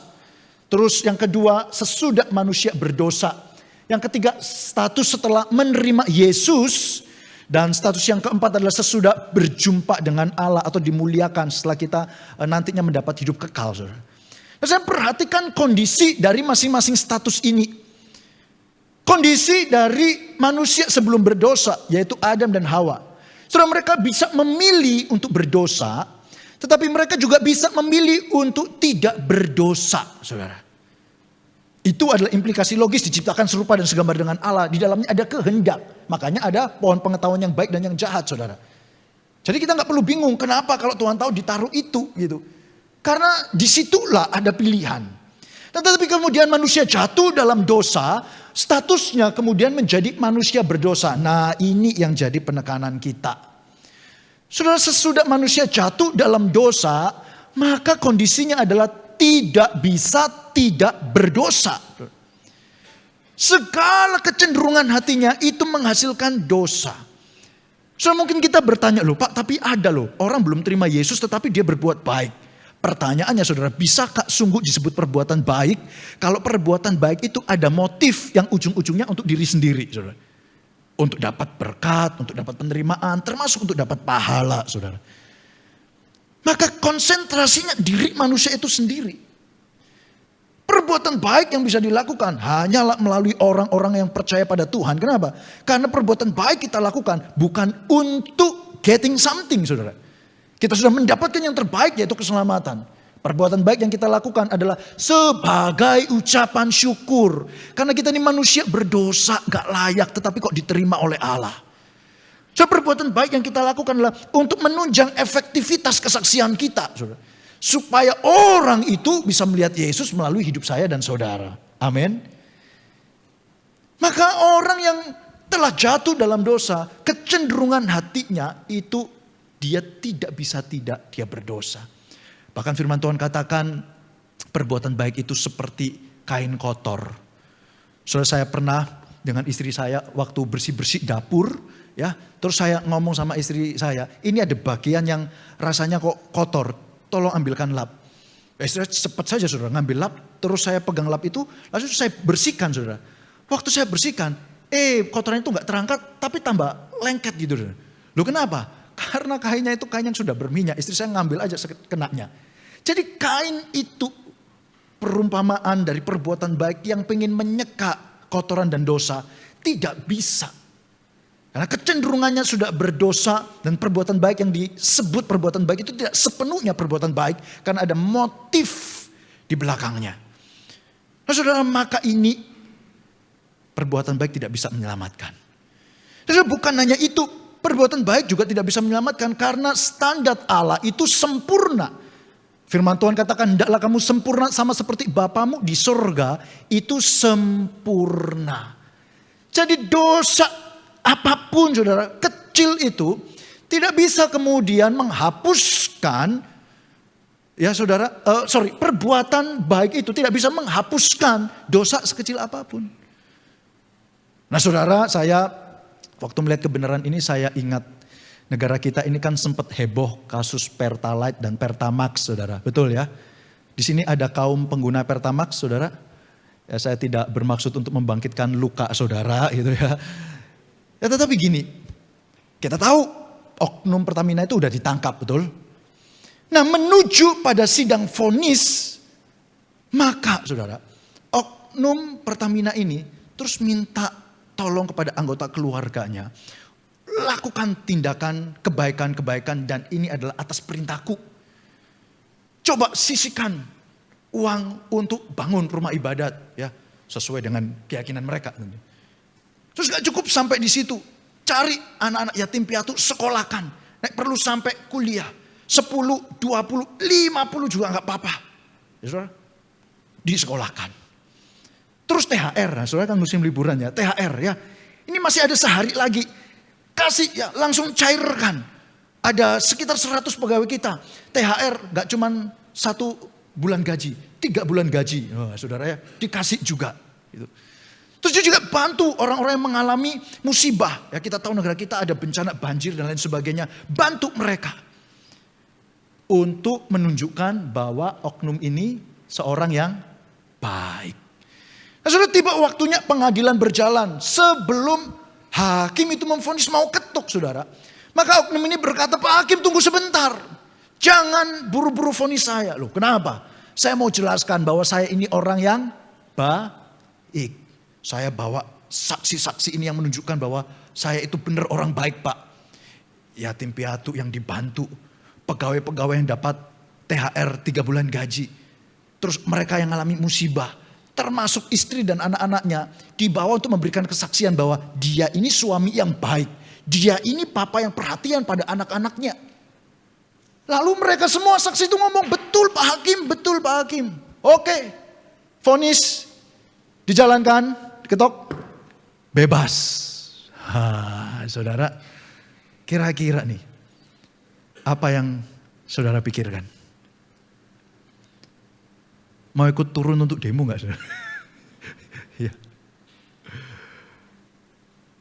Terus yang kedua, sesudah manusia berdosa. Yang ketiga, status setelah menerima Yesus. Dan status yang keempat adalah sesudah berjumpa dengan Allah atau dimuliakan setelah kita nantinya mendapat hidup kekal. Saudara. Nah, saya perhatikan kondisi dari masing-masing status ini. Kondisi dari manusia sebelum berdosa, yaitu Adam dan Hawa. Saudara, mereka bisa memilih untuk berdosa, tetapi mereka juga bisa memilih untuk tidak berdosa, saudara. Itu adalah implikasi logis diciptakan serupa dan segambar dengan Allah. Di dalamnya ada kehendak. Makanya ada pohon pengetahuan yang baik dan yang jahat, saudara. Jadi kita nggak perlu bingung kenapa kalau Tuhan tahu ditaruh itu gitu. Karena disitulah ada pilihan. Tetapi kemudian manusia jatuh dalam dosa, statusnya kemudian menjadi manusia berdosa. Nah, ini yang jadi penekanan kita. Saudara, sesudah manusia jatuh dalam dosa, maka kondisinya adalah tidak bisa tidak berdosa. Segala kecenderungan hatinya itu menghasilkan dosa. Saudara, mungkin kita bertanya, loh Pak, tapi ada loh orang belum terima Yesus tetapi dia berbuat baik. Pertanyaannya, saudara, bisakah sungguh disebut perbuatan baik kalau perbuatan baik itu ada motif yang ujung-ujungnya untuk diri sendiri, saudara? Untuk dapat berkat, untuk dapat penerimaan, termasuk untuk dapat pahala, saudara. Maka konsentrasinya diri manusia itu sendiri. Perbuatan baik yang bisa dilakukan hanyalah melalui orang-orang yang percaya pada Tuhan. Kenapa? Karena perbuatan baik kita lakukan bukan untuk getting something, saudara. Kita sudah mendapatkan yang terbaik, yaitu keselamatan. Perbuatan baik yang kita lakukan adalah sebagai ucapan syukur. Karena kita ini manusia berdosa, gak layak, tetapi kok diterima oleh Allah. So, perbuatan baik yang kita lakukan adalah untuk menunjang efektivitas kesaksian kita, saudara. Supaya orang itu bisa melihat Yesus melalui hidup saya dan saudara. Amin. Maka orang yang telah jatuh dalam dosa, kecenderungan hatinya itu dia tidak bisa tidak dia berdosa. Bahkan firman Tuhan katakan perbuatan baik itu seperti kain kotor. Saudara, saya pernah dengan istri saya waktu bersih-bersih dapur, ya, terus saya ngomong sama istri saya, ini ada bagian yang rasanya kok kotor, tolong ambilkan lap. Istri saya cepat saja, saudara, ngambil lap, terus saya pegang lap itu, lalu saya bersihkan, saudara. Waktu saya bersihkan, kotoran itu nggak terangkat, tapi tambah lengket gitu, saudara. Loh, kenapa? Karena kainnya itu kain yang sudah berminyak, istri saya ngambil aja kenanya. Jadi kain itu perumpamaan dari perbuatan baik yang pengen menyeka kotoran dan dosa, tidak bisa. Karena kecenderungannya sudah berdosa dan perbuatan baik yang disebut perbuatan baik itu tidak sepenuhnya perbuatan baik. Karena ada motif di belakangnya. Nah, saudara, maka ini perbuatan baik tidak bisa menyelamatkan. Saudara, bukan hanya itu, perbuatan baik juga tidak bisa menyelamatkan karena standar Allah itu sempurna. Firman Tuhan katakan, hendaklah kamu sempurna sama seperti Bapamu di sorga itu sempurna. Jadi dosa apapun, saudara, kecil itu tidak bisa kemudian menghapuskan, ya saudara, perbuatan baik itu tidak bisa menghapuskan dosa sekecil apapun. Nah, saudara, saya waktu melihat kebenaran ini saya ingat negara kita ini kan sempat heboh kasus Pertalite dan Pertamax, saudara. Betul ya? Di sini ada kaum pengguna Pertamax, saudara. Ya, saya tidak bermaksud untuk membangkitkan luka saudara gitu ya. Ya, tetapi gini, kita tahu oknum Pertamina itu udah ditangkap, betul? Nah, menuju pada sidang vonis, maka saudara, oknum Pertamina ini terus minta tolong kepada anggota keluarganya. Lakukan tindakan kebaikan-kebaikan dan ini adalah atas perintahku. Coba sisihkan uang untuk bangun rumah ibadat, ya, sesuai dengan keyakinan mereka. Terus gak cukup sampai di situ. Cari anak-anak yatim piatu, sekolahkan. Perlu sampai kuliah. 10, 20, 50 juga gak apa-apa. Ya, saudara? Disekolahkan. Terus THR, nah, saudara kan musim liburan ya, THR ya. Ini masih ada sehari lagi. Kasih ya, langsung cairkan. Ada sekitar 100 pegawai kita. THR gak cuman 1 bulan gaji, 3 bulan gaji. Oh, saudara ya, dikasih juga. Gitu. Terus dia juga bantu orang-orang yang mengalami musibah. Ya, kita tahu negara kita ada bencana banjir dan lain sebagainya. Bantu mereka. Untuk menunjukkan bahwa oknum ini seorang yang baik. Nah, sudah tiba waktunya pengadilan berjalan. Sebelum hakim itu memvonis mau ketuk, saudara. Maka oknum ini berkata, Pak Hakim tunggu sebentar. Jangan buru-buru vonis saya. Loh, kenapa? Saya mau jelaskan bahwa saya ini orang yang baik. Saya bawa saksi-saksi ini yang menunjukkan bahwa saya itu benar orang baik, Pak. Yatim piatu yang dibantu. Pegawai-pegawai yang dapat THR 3 bulan gaji. Terus mereka yang mengalami musibah. Termasuk istri dan anak-anaknya dibawa untuk memberikan kesaksian bahwa dia ini suami yang baik. Dia ini papa yang perhatian pada anak-anaknya. Lalu mereka semua saksi itu ngomong, betul Pak Hakim, betul Pak Hakim. Oke, vonis dijalankan, diketok, bebas. Saudara, kira-kira nih, apa yang saudara pikirkan? Mau ikut turun untuk demo gak saudara? Ya.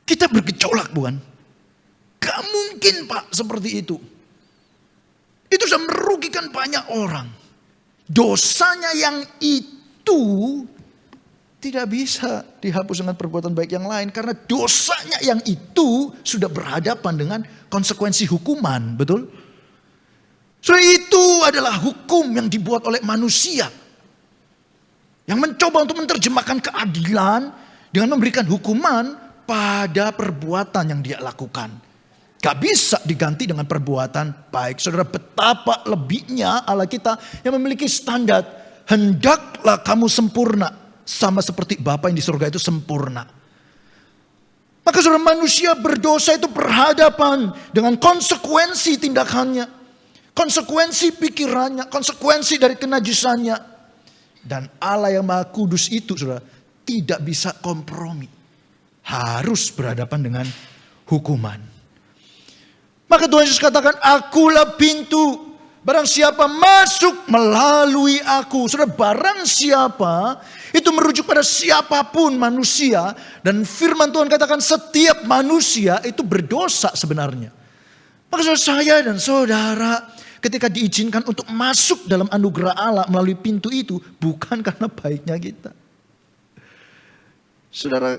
Kita bergejolak bukan? Gak mungkin Pak seperti itu. Itu sudah merugikan banyak orang. Dosanya yang itu tidak bisa dihapus dengan perbuatan baik yang lain. Karena dosanya yang itu sudah berhadapan dengan konsekuensi hukuman. Betul? So itu adalah hukum yang dibuat oleh manusia. Yang mencoba untuk menerjemahkan keadilan dengan memberikan hukuman pada perbuatan yang dia lakukan. Gak bisa diganti dengan perbuatan baik. Saudara, betapa lebihnya Allah kita yang memiliki standar. Hendaklah kamu sempurna. Sama seperti Bapa yang di surga itu sempurna. Maka saudara, manusia berdosa itu berhadapan dengan konsekuensi tindakannya. Konsekuensi pikirannya. Konsekuensi dari kenajisannya. Dan Allah yang Maha Kudus itu saudara tidak bisa kompromi. Harus berhadapan dengan hukuman. Maka Tuhan Yesus katakan, akulah pintu. Barang siapa masuk melalui aku. Saudara, barang siapa itu merujuk pada siapapun manusia. Dan firman Tuhan katakan setiap manusia itu berdosa sebenarnya. Maka saudara, saya dan saudara ketika diizinkan untuk masuk dalam anugerah Allah melalui pintu itu, bukan karena baiknya kita. Saudara,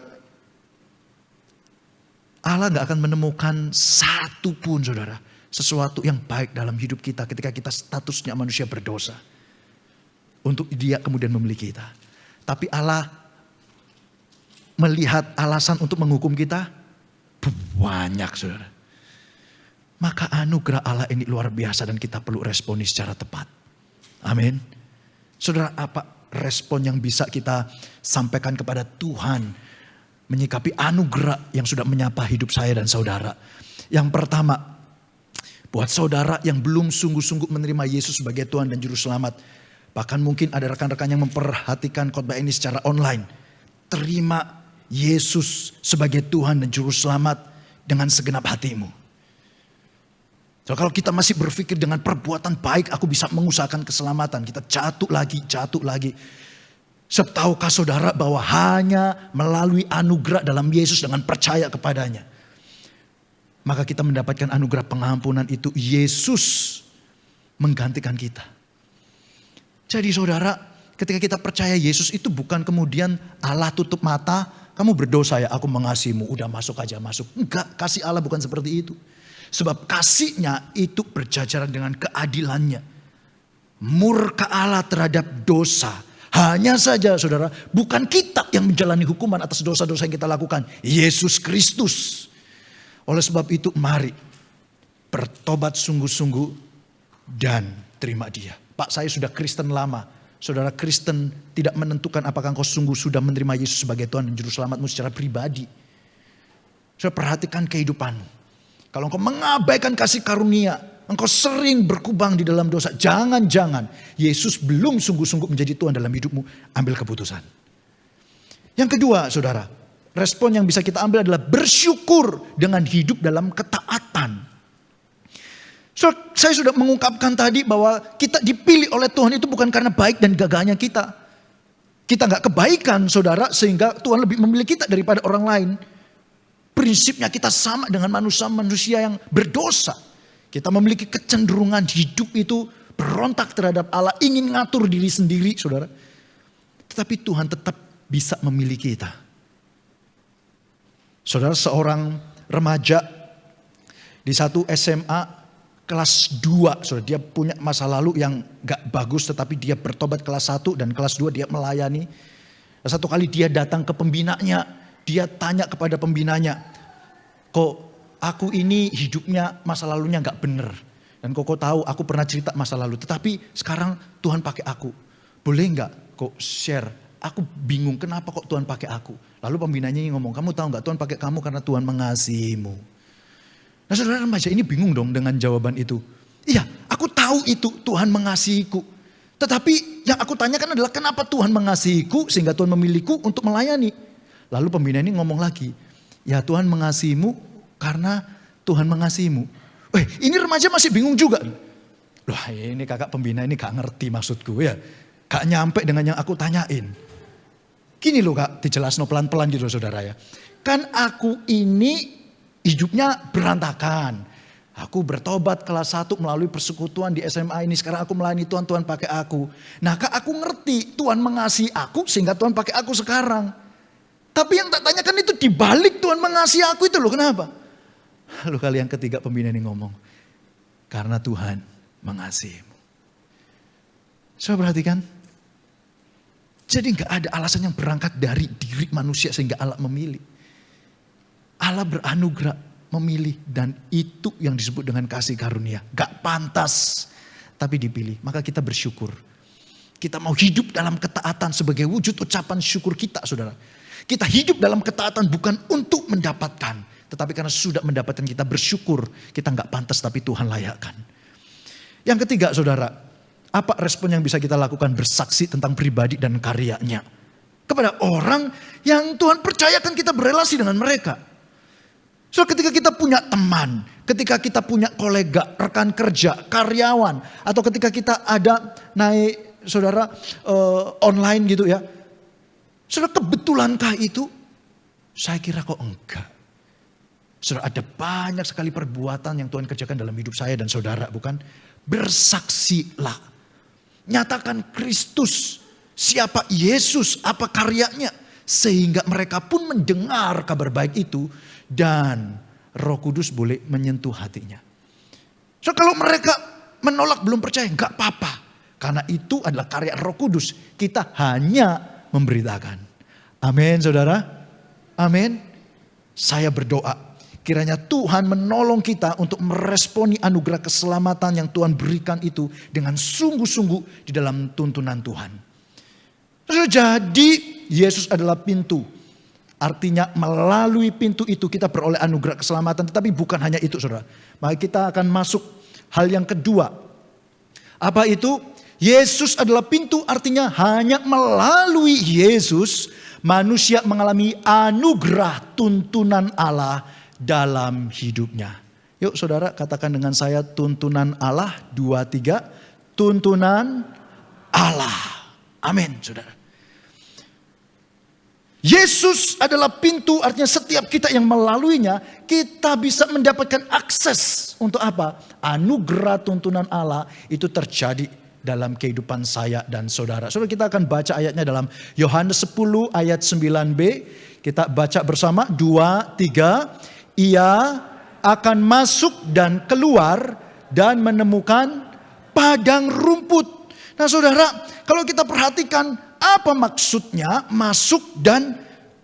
Allah gak akan menemukan satu pun saudara, sesuatu yang baik dalam hidup kita ketika kita statusnya manusia berdosa. Untuk dia kemudian memiliki kita. Tapi Allah melihat alasan untuk menghukum kita, banyak saudara. Maka anugerah Allah ini luar biasa dan kita perlu responi secara tepat. Amin. Saudara, apa respon yang bisa kita sampaikan kepada Tuhan menyikapi anugerah yang sudah menyapa hidup saya dan saudara? Yang pertama, buat saudara yang belum sungguh-sungguh menerima Yesus sebagai Tuhan dan Juru Selamat. Bahkan mungkin ada rekan-rekan yang memperhatikan khotbah ini secara online. Terima Yesus sebagai Tuhan dan Juru Selamat dengan segenap hatimu. So, kalau kita masih berpikir dengan perbuatan baik aku bisa mengusahakan keselamatan. Kita jatuh lagi. Tahukah saudara bahwa hanya melalui anugerah dalam Yesus dengan percaya kepadanya. Maka kita mendapatkan anugerah pengampunan itu. Yesus menggantikan kita. Jadi saudara, ketika kita percaya Yesus itu bukan kemudian Allah tutup mata. Kamu berdosa ya, aku mengasihimu, udah masuk aja masuk. Enggak, kasih Allah bukan seperti itu. Sebab kasih-Nya itu berjajaran dengan keadilannya. Murka Allah terhadap dosa. Hanya saja saudara, bukan kita yang menjalani hukuman atas dosa-dosa yang kita lakukan. Yesus Kristus. Oleh sebab itu mari bertobat sungguh-sungguh dan terima Dia. Pak, saya sudah Kristen lama. Saudara Kristen tidak menentukan apakah engkau sungguh sudah menerima Yesus sebagai Tuhan dan Juru Selamatmu secara pribadi. Saudara, perhatikan kehidupanmu. Kalau engkau mengabaikan kasih karunia, engkau sering berkubang di dalam dosa. Jangan-jangan Yesus belum sungguh-sungguh menjadi Tuhan dalam hidupmu. Ambil keputusan. Yang kedua saudara, respon yang bisa kita ambil adalah bersyukur dengan hidup dalam ketaatan. So, saya sudah mengungkapkan tadi bahwa kita dipilih oleh Tuhan itu bukan karena baik dan gagahnya kita. Kita gak kebaikan saudara sehingga Tuhan lebih memilih kita daripada orang lain. Prinsipnya kita sama dengan manusia-manusia yang berdosa. Kita memiliki kecenderungan hidup itu berontak terhadap Allah. Ingin ngatur diri sendiri saudara. Tetapi Tuhan tetap bisa memilih kita. Saudara, seorang remaja di satu SMA kelas 2. Saudara, dia punya masa lalu yang gak bagus tetapi dia bertobat kelas 1 dan kelas 2 dia melayani. Satu kali dia datang ke pembinanya, dia tanya kepada pembinanya, kok aku ini hidupnya masa lalunya gak bener. Dan kok tahu aku pernah cerita masa lalu, tetapi sekarang Tuhan pakai aku. Boleh gak kok share? Aku bingung kenapa kok Tuhan pakai aku. Lalu pembinanya ngomong, kamu tahu gak Tuhan pakai kamu karena Tuhan mengasihimu. Nah saudara remaja ini bingung dong dengan jawaban itu. Iya, aku tahu itu Tuhan mengasihiku. Tetapi yang aku tanyakan adalah kenapa Tuhan mengasihiku sehingga Tuhan memilihku untuk melayani. Lalu pembina ini ngomong lagi, ya Tuhan mengasihimu karena Tuhan mengasihimu. Ini remaja masih bingung juga. Loh ini kakak pembina ini gak ngerti maksudku ya. Gak nyampe dengan yang aku tanyain. Gini loh kak, dijelasno pelan-pelan gitu saudara ya. Kan aku ini hidupnya berantakan. Aku bertobat kelas 1 melalui persekutuan di SMA ini. Sekarang aku melayani Tuhan, Tuhan pakai aku. Nah kak aku ngerti Tuhan mengasihi aku sehingga Tuhan pakai aku sekarang. Tapi yang tak tanyakan itu dibalik Tuhan mengasihi aku itu loh, kenapa? Lalu kali yang ketiga pembina ini ngomong, karena Tuhan mengasihimu. Saya perhatikan. Jadi gak ada alasan yang berangkat dari diri manusia sehingga Allah memilih. Allah beranugerah memilih dan itu yang disebut dengan kasih karunia. Gak pantas tapi dipilih. Maka kita bersyukur. Kita mau hidup dalam ketaatan sebagai wujud ucapan syukur kita saudara. Kita hidup dalam ketaatan bukan untuk mendapatkan. Tetapi karena sudah mendapatkan kita bersyukur. Kita gak pantas tapi Tuhan layakkan. Yang ketiga saudara. Apa respon yang bisa kita lakukan? Bersaksi tentang pribadi dan karyanya. Kepada orang yang Tuhan percayakan kita berelasi dengan mereka. So ketika kita punya teman, ketika kita punya kolega, rekan kerja, karyawan. Atau ketika kita ada naik saudara online gitu ya. Saudara kebetulankah itu? Saya kira kok enggak. Saudara ada banyak sekali perbuatan yang Tuhan kerjakan dalam hidup saya dan saudara bukan? Bersaksilah. Nyatakan Kristus, siapa Yesus, apa karyanya. Sehingga mereka pun mendengar kabar baik itu dan Roh Kudus boleh menyentuh hatinya. So kalau mereka menolak belum percaya, gak apa-apa. Karena itu adalah karya Roh Kudus. Kita hanya memberitakan. Amin saudara. Amin. Saya berdoa. Kiranya Tuhan menolong kita untuk meresponi anugerah keselamatan yang Tuhan berikan itu dengan sungguh-sungguh di dalam tuntunan Tuhan. Jadi Yesus adalah pintu. Artinya melalui pintu itu kita beroleh anugerah keselamatan. Tetapi bukan hanya itu saudara. Maka kita akan masuk hal yang kedua. Apa itu? Yesus adalah pintu artinya hanya melalui Yesus manusia mengalami anugerah tuntunan Allah dalam hidupnya. Yuk saudara katakan dengan saya tuntunan Allah. 2, 3. Tuntunan Allah. Amin saudara. Yesus adalah pintu artinya setiap kita yang melaluinya. Kita bisa mendapatkan akses untuk apa? Anugerah tuntunan Allah itu terjadi dalam kehidupan saya dan saudara. Saudara kita akan baca ayatnya dalam Yohanes 10 ayat 9b. Kita baca bersama 2, 3. Ia akan masuk dan keluar dan menemukan padang rumput. Nah saudara, kalau kita perhatikan apa maksudnya masuk dan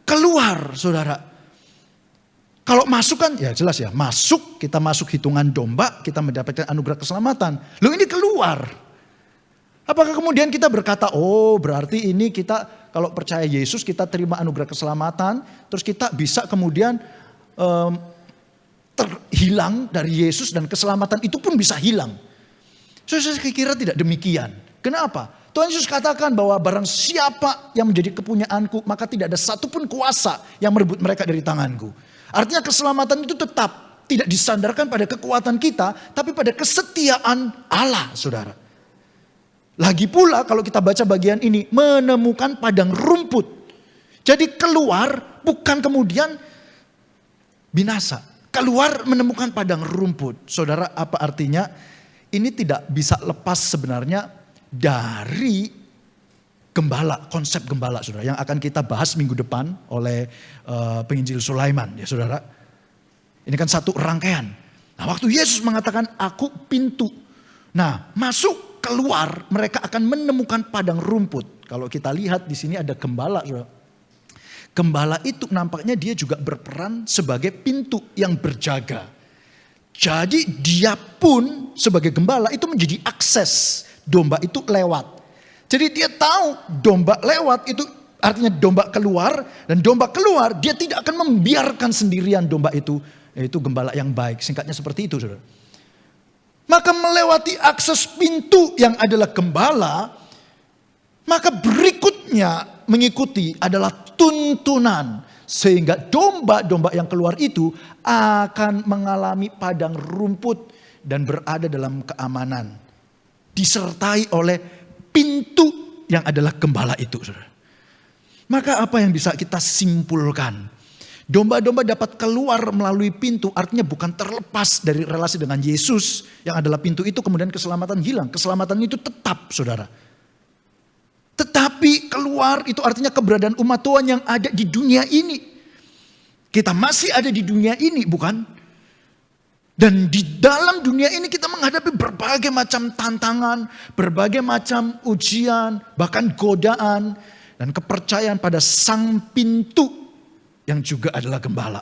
keluar saudara. Kalau masuk kan ya jelas ya, masuk kita masuk hitungan domba, kita mendapatkan anugerah keselamatan. Loh ini keluar. Apakah kemudian kita berkata, oh berarti ini kita kalau percaya Yesus kita terima anugerah keselamatan, terus kita bisa kemudian terhilang dari Yesus dan keselamatan itu pun bisa hilang. Saya kira tidak demikian. Kenapa? Tuhan Yesus katakan bahwa barang siapa yang menjadi kepunyaanku, maka tidak ada satupun kuasa yang merebut mereka dari tanganku. Artinya keselamatan itu tetap tidak disandarkan pada kekuatan kita, tapi pada kesetiaan Allah, saudara. Lagi pula kalau kita baca bagian ini, menemukan padang rumput. Jadi keluar bukan kemudian binasa. Keluar menemukan padang rumput. Saudara, apa artinya? Ini tidak bisa lepas sebenarnya dari gembala, konsep gembala saudara. Yang akan kita bahas minggu depan oleh penginjil Sulaiman ya saudara. Ini kan satu rangkaian. Nah waktu Yesus mengatakan aku pintu. Nah masuk keluar mereka akan menemukan padang rumput. Kalau kita lihat di sini ada gembala saudara. Gembala itu nampaknya dia juga berperan sebagai pintu yang berjaga. Jadi dia pun sebagai gembala itu menjadi akses domba itu lewat. Jadi dia tahu domba lewat itu artinya domba keluar. Dan domba keluar dia tidak akan membiarkan sendirian domba itu. Yaitu gembala yang baik. Singkatnya seperti itu saudara. Maka melewati akses pintu yang adalah gembala. Maka berikutnya mengikuti adalah tuntunan. Sehingga domba-domba yang keluar itu akan mengalami padang rumput dan berada dalam keamanan. Disertai oleh pintu yang adalah gembala itu. Saudara. Maka apa yang bisa kita simpulkan? Domba-domba dapat keluar melalui pintu artinya bukan terlepas dari relasi dengan Yesus. Yang adalah pintu itu kemudian keselamatan hilang. Keselamatan itu tetap saudara. Tetapi keluar itu artinya keberadaan umat Tuhan yang ada di dunia ini. Kita masih ada di dunia ini bukan? Dan di dalam dunia ini kita menghadapi berbagai macam tantangan, berbagai macam ujian, bahkan godaan. Dan kepercayaan pada sang pintu yang juga adalah gembala.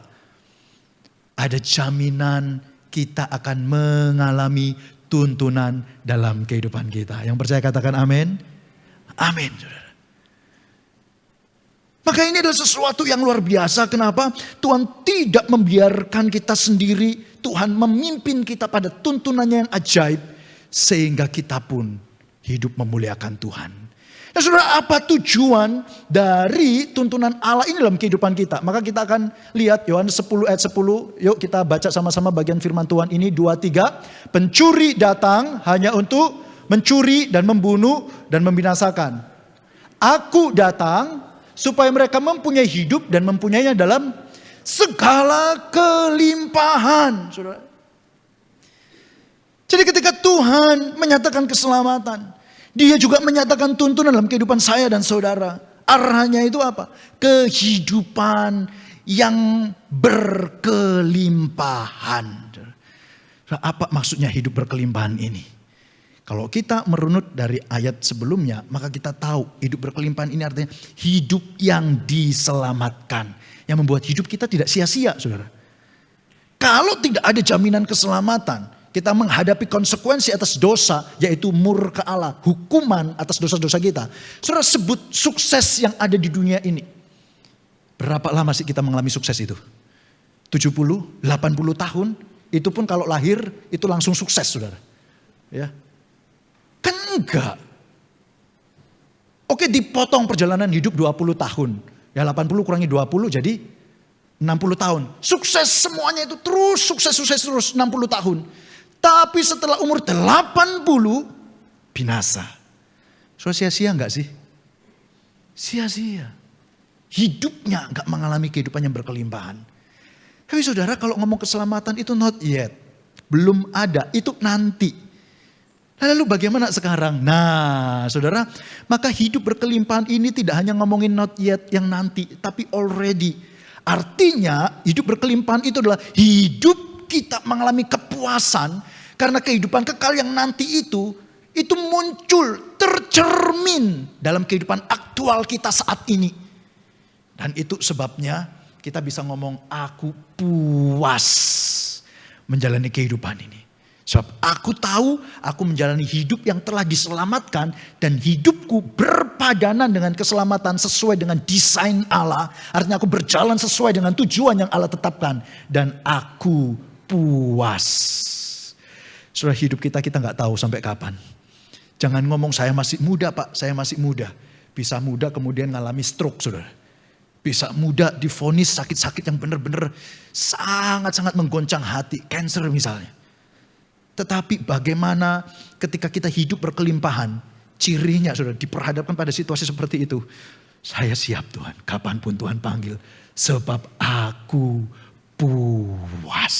Ada jaminan kita akan mengalami tuntunan dalam kehidupan kita. Yang percaya katakan amin. Amin. Saudara. Maka ini adalah sesuatu yang luar biasa. Kenapa? Tuhan tidak membiarkan kita sendiri. Tuhan memimpin kita pada tuntunannya yang ajaib. Sehingga kita pun hidup memuliakan Tuhan. Nah saudara, apa tujuan dari tuntunan Allah ini dalam kehidupan kita? Maka kita akan lihat Yohanes 10 ayat 10. Yuk kita baca sama-sama bagian firman Tuhan ini 2-3. Pencuri datang hanya untuk mencuri dan membunuh dan membinasakan. Aku datang supaya mereka mempunyai hidup dan mempunyainya dalam segala kelimpahan. Saudara. Jadi ketika Tuhan menyatakan keselamatan, Dia juga menyatakan tuntunan dalam kehidupan saya dan saudara. Arahnya itu apa? Kehidupan yang berkelimpahan. Apa maksudnya hidup berkelimpahan ini? Kalau kita merunut dari ayat sebelumnya, maka kita tahu hidup berkelimpahan ini artinya hidup yang diselamatkan. Yang membuat hidup kita tidak sia-sia, saudara. Kalau tidak ada jaminan keselamatan, kita menghadapi konsekuensi atas dosa, yaitu murka Allah, hukuman atas dosa-dosa kita. Saudara, sebut sukses yang ada di dunia ini. Berapa lama sih kita mengalami sukses itu? 70, 80 tahun, itu pun kalau lahir itu langsung sukses, saudara. Ya. Kan enggak. Oke, dipotong perjalanan hidup 20 tahun. Ya 80 kurangi 20 jadi 60 tahun. Sukses semuanya itu terus, sukses terus 60 tahun. Tapi setelah umur 80 binasa. So sia-sia enggak sih? Sia-sia. Hidupnya enggak mengalami kehidupan yang berkelimpahan. Tapi saudara, kalau ngomong keselamatan itu not yet. Belum ada, itu nanti. Lalu bagaimana sekarang? Nah saudara, maka hidup berkelimpahan ini tidak hanya ngomongin not yet yang nanti, tapi already. Artinya hidup berkelimpahan itu adalah hidup kita mengalami kepuasan karena kehidupan kekal yang nanti itu muncul, tercermin dalam kehidupan aktual kita saat ini. Dan itu sebabnya kita bisa ngomong aku puas menjalani kehidupan ini. Sebab aku tahu aku menjalani hidup yang telah diselamatkan dan hidupku berpadanan dengan keselamatan sesuai dengan desain Allah. Artinya aku berjalan sesuai dengan tujuan yang Allah tetapkan dan aku puas. Saudara, hidup kita nggak tahu sampai kapan. Jangan ngomong saya masih muda Pak, saya masih muda. Bisa muda kemudian ngalami stroke saudara. Bisa muda divonis sakit-sakit yang benar-benar sangat-sangat menggoncang hati. Cancer misalnya. Tetapi bagaimana ketika kita hidup berkelimpahan. Cirinya saudara diperhadapkan pada situasi seperti itu. Saya siap Tuhan, kapanpun Tuhan panggil. Sebab aku puas.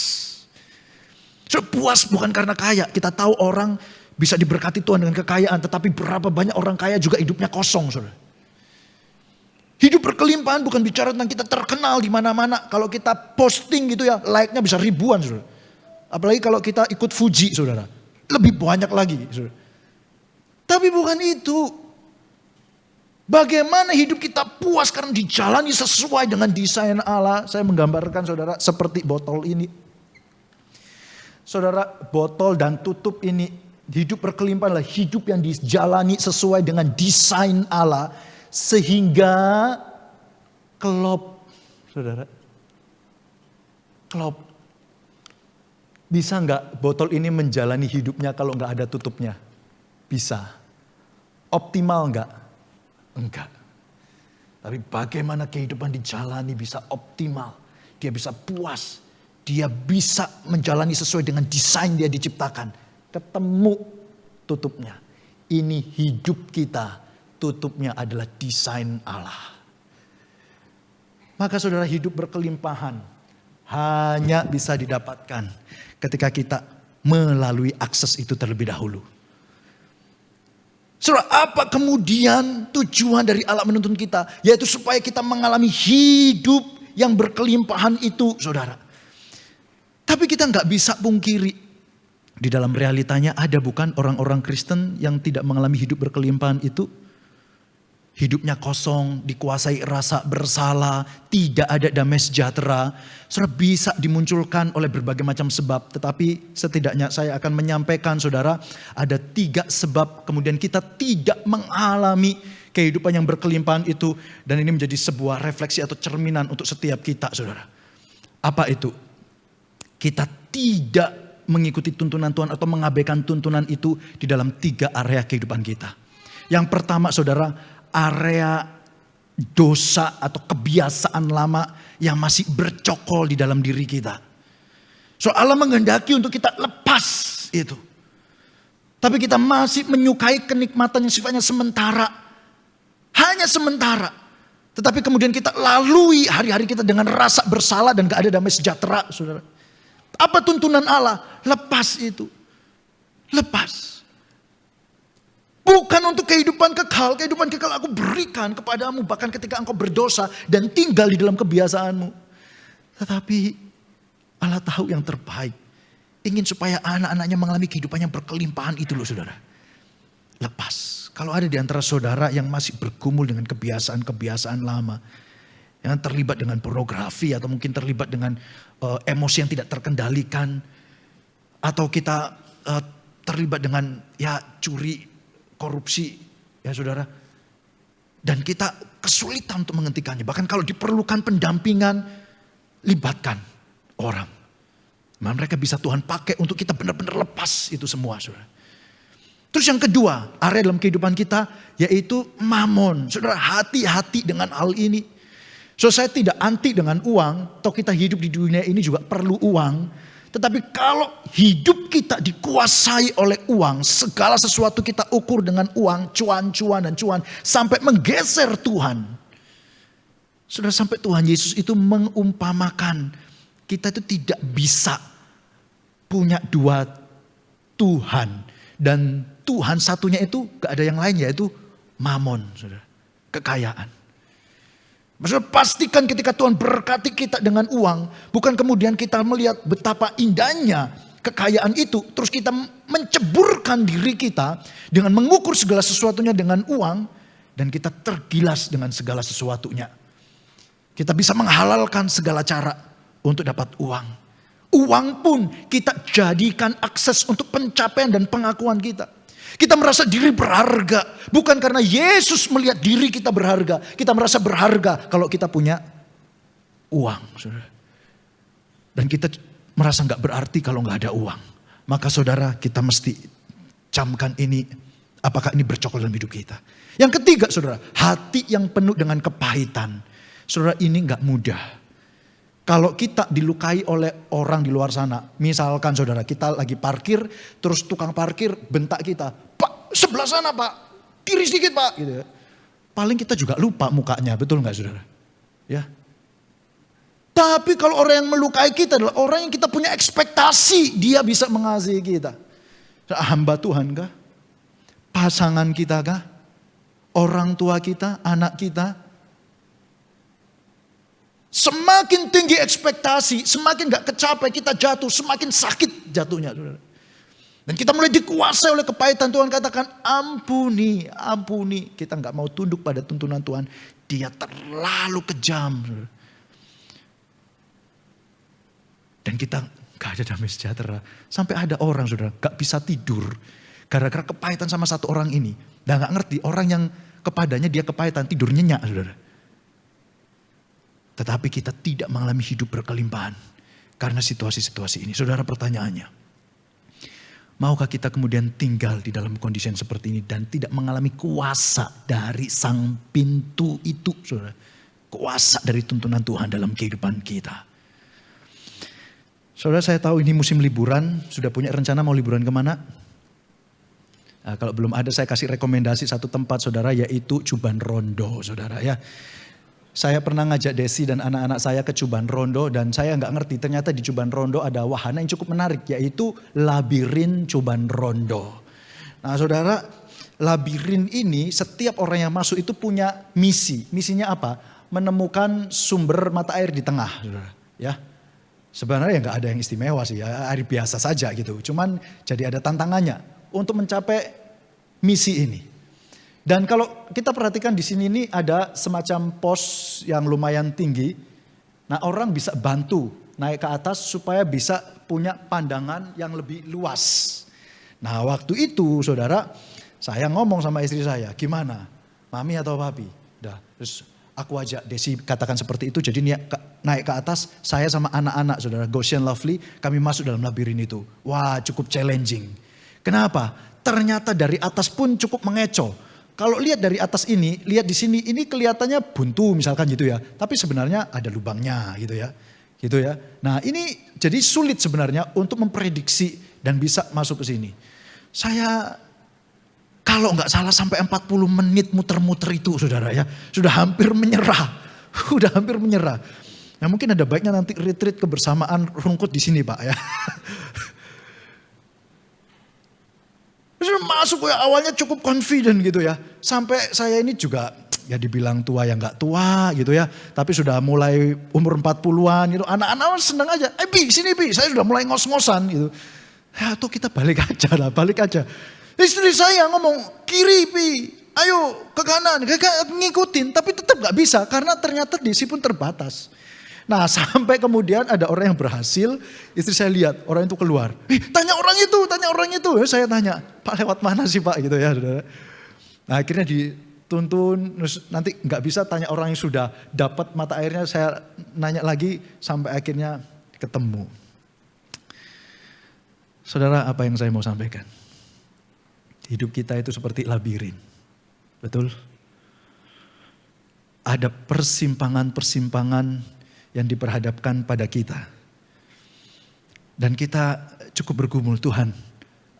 Saudara, puas bukan karena kaya. Kita tahu orang bisa diberkati Tuhan dengan kekayaan. Tetapi berapa banyak orang kaya juga hidupnya kosong saudara. Hidup berkelimpahan bukan bicara tentang kita terkenal di mana-mana. Kalau kita posting gitu ya, like-nya bisa ribuan, saudara. Apalagi kalau kita ikut Fuji, saudara. Lebih banyak lagi, saudara. Tapi bukan itu. Bagaimana hidup kita puas karena dijalani sesuai dengan desain Allah. Saya menggambarkan saudara seperti botol ini. Saudara, botol dan tutup ini. Hidup berkelimpahan adalah hidup yang dijalani sesuai dengan desain Allah. Sehingga klop, saudara. Klop. Bisa nggak botol ini menjalani hidupnya kalau nggak ada tutupnya? Bisa. Optimal nggak? Enggak. Tapi bagaimana kehidupan dijalani bisa optimal. Dia bisa puas. Dia bisa menjalani sesuai dengan desain dia diciptakan. Ketemu tutupnya. Ini hidup kita. Tutupnya adalah desain Allah. Maka saudara, hidup berkelimpahan hanya bisa didapatkan ketika kita melalui akses itu terlebih dahulu. Saudara, apa kemudian tujuan dari Allah menuntun kita? Yaitu supaya kita mengalami hidup yang berkelimpahan itu, saudara. Tapi kita nggak bisa pungkiri. Di dalam realitanya ada bukan orang-orang Kristen yang tidak mengalami hidup berkelimpahan itu? Hidupnya kosong, dikuasai rasa bersalah, tidak ada damai sejahtera. Saudara, bisa dimunculkan oleh berbagai macam sebab. Tetapi setidaknya saya akan menyampaikan saudara, ada 3 sebab kemudian kita tidak mengalami kehidupan yang berkelimpahan itu. Dan ini menjadi sebuah refleksi atau cerminan untuk setiap kita saudara. Apa itu? Kita tidak mengikuti tuntunan Tuhan atau mengabaikan tuntunan itu di dalam 3 area kehidupan kita. Yang pertama saudara, area dosa atau kebiasaan lama yang masih bercokol di dalam diri kita. So Allah menghendaki untuk kita lepas itu. Tapi kita masih menyukai kenikmatan yang sifatnya sementara. Hanya sementara. Tetapi kemudian kita lalui hari-hari kita dengan rasa bersalah dan gak ada damai sejahtera, saudara. Apa tuntunan Allah? Lepas itu. Lepas. Bukan untuk kehidupan kekal. Kehidupan kekal aku berikan kepadamu. Bahkan ketika engkau berdosa dan tinggal di dalam kebiasaanmu. Tetapi Allah tahu yang terbaik. Ingin supaya anak-anaknya mengalami kehidupan yang berkelimpahan itu loh saudara. Lepas. Kalau ada di antara saudara yang masih bergumul dengan kebiasaan-kebiasaan lama. Yang terlibat dengan pornografi atau mungkin terlibat dengan emosi yang tidak terkendalikan. Atau kita terlibat dengan curi, korupsi, ya saudara. Dan kita kesulitan untuk menghentikannya. Bahkan kalau diperlukan pendampingan, libatkan orang. Mereka bisa Tuhan pakai untuk kita benar-benar lepas itu semua, saudara. Terus yang kedua, area dalam kehidupan kita, yaitu mamon. Saudara, hati-hati dengan hal ini. So, saya tidak anti dengan uang, toh kita hidup di dunia ini juga perlu uang. Tetapi kalau hidup kita dikuasai oleh uang, segala sesuatu kita ukur dengan uang, cuan dan cuan, sampai menggeser Tuhan. Sudah sampai Tuhan Yesus itu mengumpamakan, kita itu tidak bisa punya 2 Tuhan. Dan Tuhan satunya itu gak ada yang lain, yaitu mamon, saudara, kekayaan. Maksudnya pastikan ketika Tuhan berkati kita dengan uang, bukan kemudian kita melihat betapa indahnya kekayaan itu, terus kita menceburkan diri kita dengan mengukur segala sesuatunya dengan uang, dan kita tergilas dengan segala sesuatunya. Kita bisa menghalalkan segala cara untuk dapat uang. Uang pun kita jadikan akses untuk pencapaian dan pengakuan kita. Kita merasa diri berharga. Bukan karena Yesus melihat diri kita berharga. Kita merasa berharga kalau kita punya uang. Saudara. Dan kita merasa gak berarti kalau gak ada uang. Maka saudara, kita mesti camkan ini. Apakah ini bercokol dalam hidup kita. Yang ketiga saudara, hati yang penuh dengan kepahitan. Saudara, ini gak mudah. Kalau kita dilukai oleh orang di luar sana. Misalkan saudara, kita lagi parkir, terus tukang parkir bentak kita. Pak, sebelah sana pak, kiri sedikit pak. Gitu ya. Paling kita juga lupa mukanya, betul gak saudara? Ya. Tapi kalau orang yang melukai kita adalah orang yang kita punya ekspektasi dia bisa mengasihi kita. Hamba Tuhan kah? Pasangan kita kah? Orang tua kita, anak kita? Semakin tinggi ekspektasi, semakin gak kecapai kita jatuh, semakin sakit jatuhnya. Dan kita mulai dikuasai oleh kepahitan. Tuhan katakan ampuni, ampuni. Kita gak mau tunduk pada tuntunan Tuhan. Dia terlalu kejam. Dan kita gak ada damai sejahtera. Sampai ada orang saudara gak bisa tidur. Gara-gara kepahitan sama satu orang ini. Dan gak ngerti orang yang kepadanya dia kepahitan tidur nyenyak saudara. Tetapi kita tidak mengalami hidup berkelimpahan. Karena situasi-situasi ini. Saudara, pertanyaannya. Maukah kita kemudian tinggal di dalam kondisi yang seperti ini. Dan tidak mengalami kuasa dari sang pintu itu. Saudara. Kuasa dari tuntunan Tuhan dalam kehidupan kita. Saudara, saya tahu ini musim liburan. Sudah punya rencana mau liburan kemana? Nah, kalau belum ada saya kasih rekomendasi satu tempat saudara. Yaitu Cuban Rondo saudara ya. Saya pernah ngajak Desi dan anak-anak saya ke Cuban Rondo dan saya nggak ngerti ternyata di Cuban Rondo ada wahana yang cukup menarik yaitu labirin Cuban Rondo. Nah saudara, labirin ini setiap orang yang masuk itu punya misi. Misinya apa? Menemukan sumber mata air di tengah, saudara. Ya, sebenarnya nggak ada yang istimewa sih, ya, air biasa saja gitu. Cuman jadi ada tantangannya untuk mencapai misi ini. Dan kalau kita perhatikan di sini ini ada semacam pos yang lumayan tinggi. Nah orang bisa bantu naik ke atas supaya bisa punya pandangan yang lebih luas. Nah waktu itu saudara saya ngomong sama istri saya, gimana? Mami atau papi? Udah, terus aku ajak Desi katakan seperti itu. Jadi naik ke atas saya sama anak-anak saudara Goshen Lovely kami masuk dalam labirin itu. Wah cukup challenging. Kenapa? Ternyata dari atas pun cukup mengecoh. Kalau lihat dari atas ini, lihat di sini, ini kelihatannya buntu misalkan gitu ya. Tapi sebenarnya ada lubangnya gitu ya. Gitu ya. Nah ini jadi sulit sebenarnya untuk memprediksi dan bisa masuk ke sini. Saya kalau nggak salah sampai 40 menit muter-muter itu saudara ya. Sudah hampir menyerah. Sudah hampir menyerah. Nah mungkin ada baiknya nanti retreat kebersamaan rungkut di sini Pak ya. Masuk ya awalnya cukup confident gitu ya. Sampai saya ini juga ya dibilang tua ya nggak tua gitu ya. Tapi sudah mulai umur 40-an gitu. Anak-anak seneng aja. Pi sini Pi saya sudah mulai ngos-ngosan gitu. Ya tuh kita balik aja lah balik aja. Istri saya ngomong kiri Pi. Ayo ke kanan. Ngikutin tapi tetap nggak bisa. Karena ternyata diisi pun terbatas. Nah sampai kemudian ada orang yang berhasil, istri saya lihat orang itu keluar. Tanya orang itu. Saya tanya, Pak lewat mana sih Pak gitu ya. Saudara. Nah akhirnya dituntun, nanti nggak bisa tanya orang yang sudah dapat mata airnya, saya nanya lagi sampai akhirnya ketemu. Saudara apa yang saya mau sampaikan? Hidup kita itu seperti labirin, betul? Ada persimpangan-persimpangan yang diperhadapkan pada kita. Dan kita cukup bergumul, Tuhan,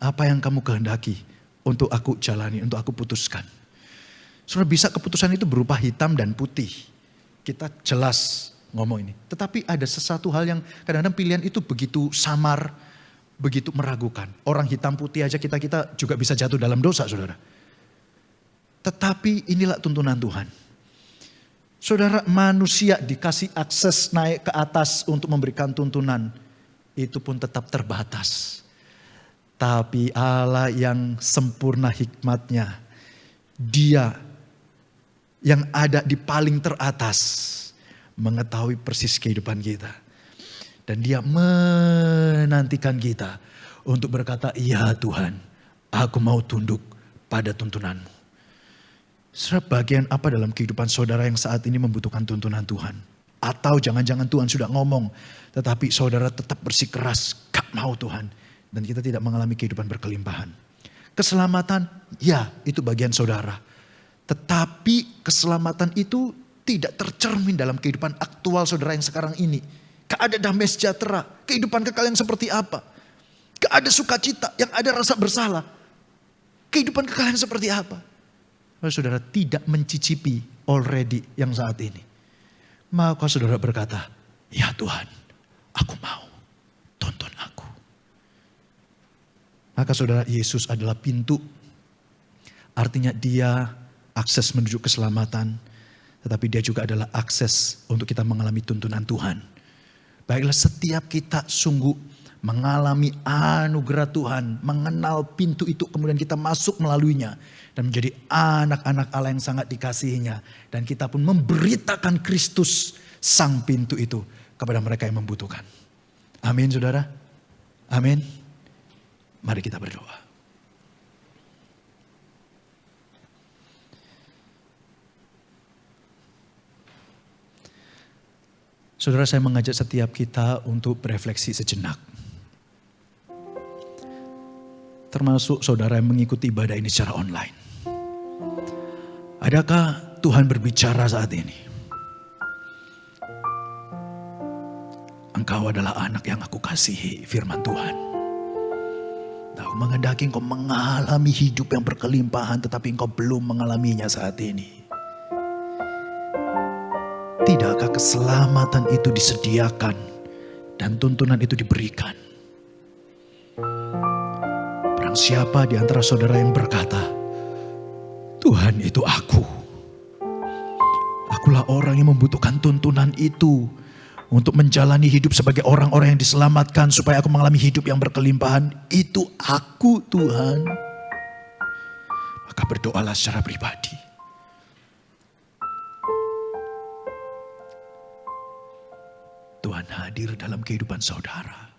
apa yang kamu kehendaki untuk aku jalani, untuk aku putuskan. Saudara bisa keputusan itu berupa hitam dan putih. Kita jelas ngomong ini. Tetapi ada sesuatu hal yang kadang-kadang pilihan itu begitu samar, begitu meragukan. Orang hitam putih aja kita juga bisa jatuh dalam dosa saudara. Tetapi inilah tuntunan Tuhan. Saudara, manusia dikasih akses naik ke atas untuk memberikan tuntunan. Itu pun tetap terbatas. Tapi Allah yang sempurna hikmatnya, Dia yang ada di paling teratas, mengetahui persis kehidupan kita. Dan Dia menantikan kita untuk berkata, "Ya Tuhan, aku mau tunduk pada tuntunan-Mu." Saudara, bagian apa dalam kehidupan saudara yang saat ini membutuhkan tuntunan Tuhan? Atau jangan-jangan Tuhan sudah ngomong, tetapi saudara tetap bersikeras, "Gak mau Tuhan." Dan kita tidak mengalami kehidupan berkelimpahan. Keselamatan, ya itu bagian saudara. Tetapi keselamatan itu tidak tercermin dalam kehidupan aktual saudara yang sekarang ini. Gak ada damai sejahtera, kehidupan kekal yang seperti apa? Gak ada sukacita, yang ada rasa bersalah. Kehidupan kekal yang seperti apa? Kalau saudara tidak mencicipi already yang saat ini, maka saudara berkata, "Ya Tuhan, aku mau, tuntun aku." Maka saudara, Yesus adalah pintu. Artinya Dia akses menuju keselamatan, tetapi Dia juga adalah akses untuk kita mengalami tuntunan Tuhan. Baiklah, setiap kita sungguh mengalami anugerah Tuhan, mengenal pintu itu, kemudian kita masuk melaluinya dan menjadi anak-anak Allah yang sangat dikasihinya. Dan kita pun memberitakan Kristus, sang pintu itu, kepada mereka yang membutuhkan. Amin saudara. Amin. Mari kita berdoa. Saudara, saya mengajak setiap kita untuk berefleksi sejenak. Termasuk saudara yang mengikuti ibadah ini secara online. Adakah Tuhan berbicara saat ini? "Engkau adalah anak yang aku kasihi," firman Tuhan. Aku menghendaki engkau mengalami hidup yang berkelimpahan, tetapi engkau belum mengalaminya saat ini. Tidakkah keselamatan itu disediakan dan tuntunan itu diberikan? Barang siapa di antara saudara yang berkata, "Tuhan, itu aku. Akulah orang yang membutuhkan tuntunan itu untuk menjalani hidup sebagai orang-orang yang diselamatkan supaya aku mengalami hidup yang berkelimpahan. Itu aku, Tuhan." Maka berdoalah secara pribadi. Tuhan hadir dalam kehidupan saudara.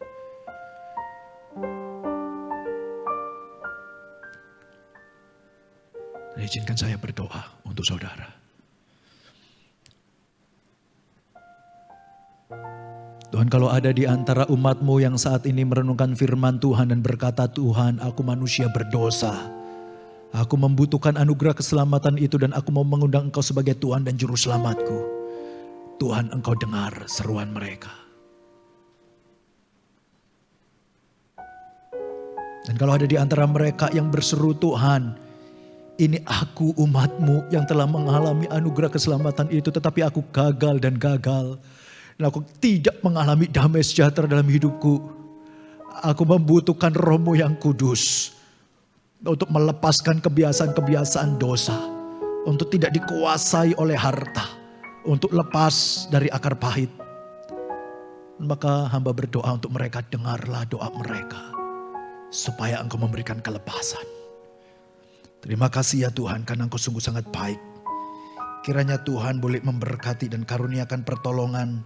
Dan izinkan saya berdoa untuk saudara. Tuhan, kalau ada di antara umat-Mu yang saat ini merenungkan firman Tuhan dan berkata, "Tuhan, aku manusia berdosa. Aku membutuhkan anugerah keselamatan itu dan aku mau mengundang Engkau sebagai Tuhan dan Juru Selamatku." Tuhan, Engkau dengar seruan mereka. Dan kalau ada di antara mereka yang berseru, "Tuhan, ini aku umat-Mu yang telah mengalami anugerah keselamatan itu, tetapi aku gagal dan gagal. Dan aku tidak mengalami damai sejahtera dalam hidupku. Aku membutuhkan Roh-Mu yang kudus untuk melepaskan kebiasaan-kebiasaan dosa, untuk tidak dikuasai oleh harta, untuk lepas dari akar pahit." Maka hamba berdoa untuk mereka, dengarlah doa mereka, supaya Engkau memberikan kelepasan. Terima kasih ya Tuhan, karena Engkau sungguh sangat baik. Kiranya Tuhan boleh memberkati dan karuniakan pertolongan,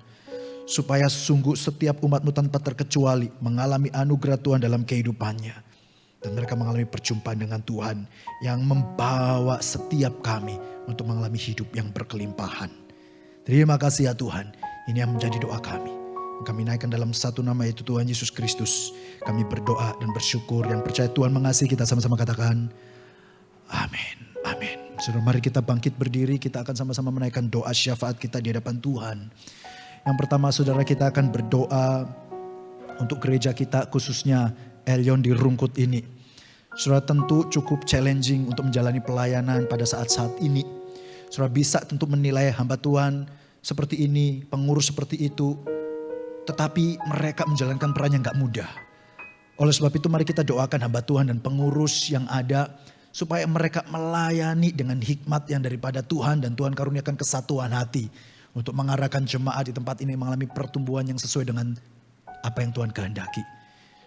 supaya sungguh setiap umat-Mu tanpa terkecuali mengalami anugerah Tuhan dalam kehidupannya. Dan mereka mengalami perjumpaan dengan Tuhan yang membawa setiap kami untuk mengalami hidup yang berkelimpahan. Terima kasih ya Tuhan, ini yang menjadi doa kami. Kami naikkan dalam satu nama, yaitu Tuhan Yesus Kristus. Kami berdoa dan bersyukur dan percaya Tuhan mengasihi kita, sama-sama katakan amin, amin. Saudara, mari kita bangkit berdiri, kita akan sama-sama menaikkan doa syafaat kita di hadapan Tuhan. Yang pertama saudara, kita akan berdoa untuk gereja kita, khususnya Elyon di Rungkut ini. Saudara, tentu cukup challenging untuk menjalani pelayanan pada saat-saat ini. Saudara bisa tentu menilai hamba Tuhan seperti ini, pengurus seperti itu. Tetapi mereka menjalankan peran yang gak mudah. Oleh sebab itu mari kita doakan hamba Tuhan dan pengurus yang ada, supaya mereka melayani dengan hikmat yang daripada Tuhan, dan Tuhan karuniakan kesatuan hati untuk mengarahkan jemaat di tempat ini mengalami pertumbuhan yang sesuai dengan apa yang Tuhan kehendaki.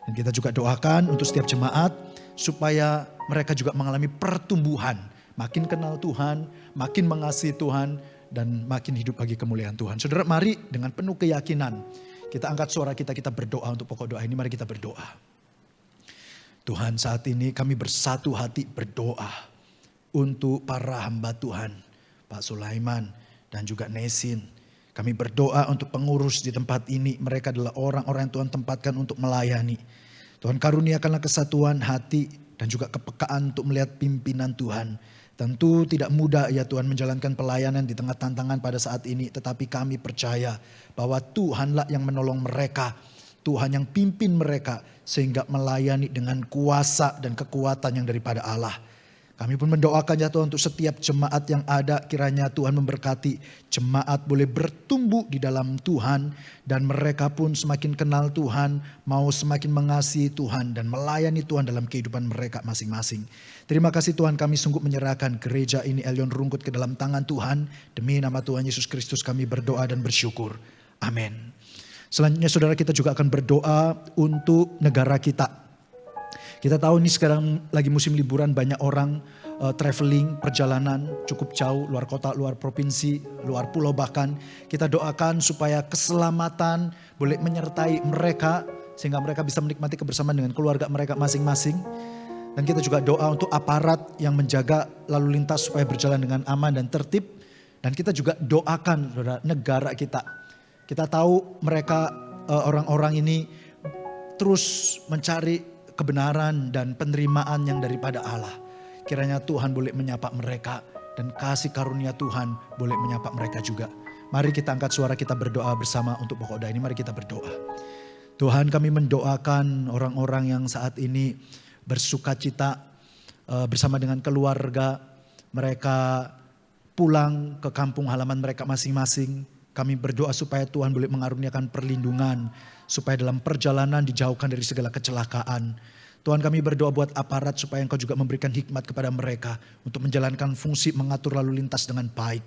Dan kita juga doakan untuk setiap jemaat supaya mereka juga mengalami pertumbuhan, makin kenal Tuhan, makin mengasihi Tuhan, dan makin hidup bagi kemuliaan Tuhan. Saudara, mari dengan penuh keyakinan kita angkat suara kita berdoa untuk pokok doa ini. Mari kita berdoa. Tuhan, saat ini kami bersatu hati berdoa untuk para hamba Tuhan, Pak Sulaiman dan juga Nesin. Kami berdoa untuk pengurus di tempat ini. Mereka adalah orang-orang yang Tuhan tempatkan untuk melayani. Tuhan karuniakanlah kesatuan hati dan juga kepekaan untuk melihat pimpinan Tuhan. Tentu tidak mudah ya Tuhan menjalankan pelayanan di tengah tantangan pada saat ini. Tetapi kami percaya bahwa Tuhanlah yang menolong mereka. Tuhan yang pimpin mereka sehingga melayani dengan kuasa dan kekuatan yang daripada Allah. Kami pun mendoakan ya Tuhan untuk setiap jemaat yang ada, kiranya Tuhan memberkati. Jemaat boleh bertumbuh di dalam Tuhan dan mereka pun semakin kenal Tuhan, mau semakin mengasihi Tuhan dan melayani Tuhan dalam kehidupan mereka masing-masing. Terima kasih Tuhan, kami sungguh menyerahkan gereja ini Elion Rungkut ke dalam tangan Tuhan. Demi nama Tuhan Yesus Kristus kami berdoa dan bersyukur. Amin. Selanjutnya saudara, kita juga akan berdoa untuk negara kita. Kita tahu ini sekarang lagi musim liburan, banyak orang traveling, perjalanan cukup jauh, luar kota, luar provinsi, luar pulau bahkan. Kita doakan supaya keselamatan boleh menyertai mereka sehingga mereka bisa menikmati kebersamaan dengan keluarga mereka masing-masing. Dan kita juga doa untuk aparat yang menjaga lalu lintas supaya berjalan dengan aman dan tertib. Dan kita juga doakan saudara, negara kita. Kita tahu mereka orang-orang ini terus mencari kebenaran dan penerimaan yang daripada Allah. Kiranya Tuhan boleh menyapa mereka dan kasih karunia Tuhan boleh menyapa mereka juga. Mari kita angkat suara kita berdoa bersama untuk pokok doa ini. Mari kita berdoa. Tuhan, kami mendoakan orang-orang yang saat ini bersukacita bersama dengan keluarga. Mereka pulang ke kampung halaman mereka masing-masing. Kami berdoa supaya Tuhan boleh mengaruniakan perlindungan. Supaya dalam perjalanan dijauhkan dari segala kecelakaan. Tuhan, kami berdoa buat aparat supaya Engkau juga memberikan hikmat kepada mereka. Untuk menjalankan fungsi mengatur lalu lintas dengan baik.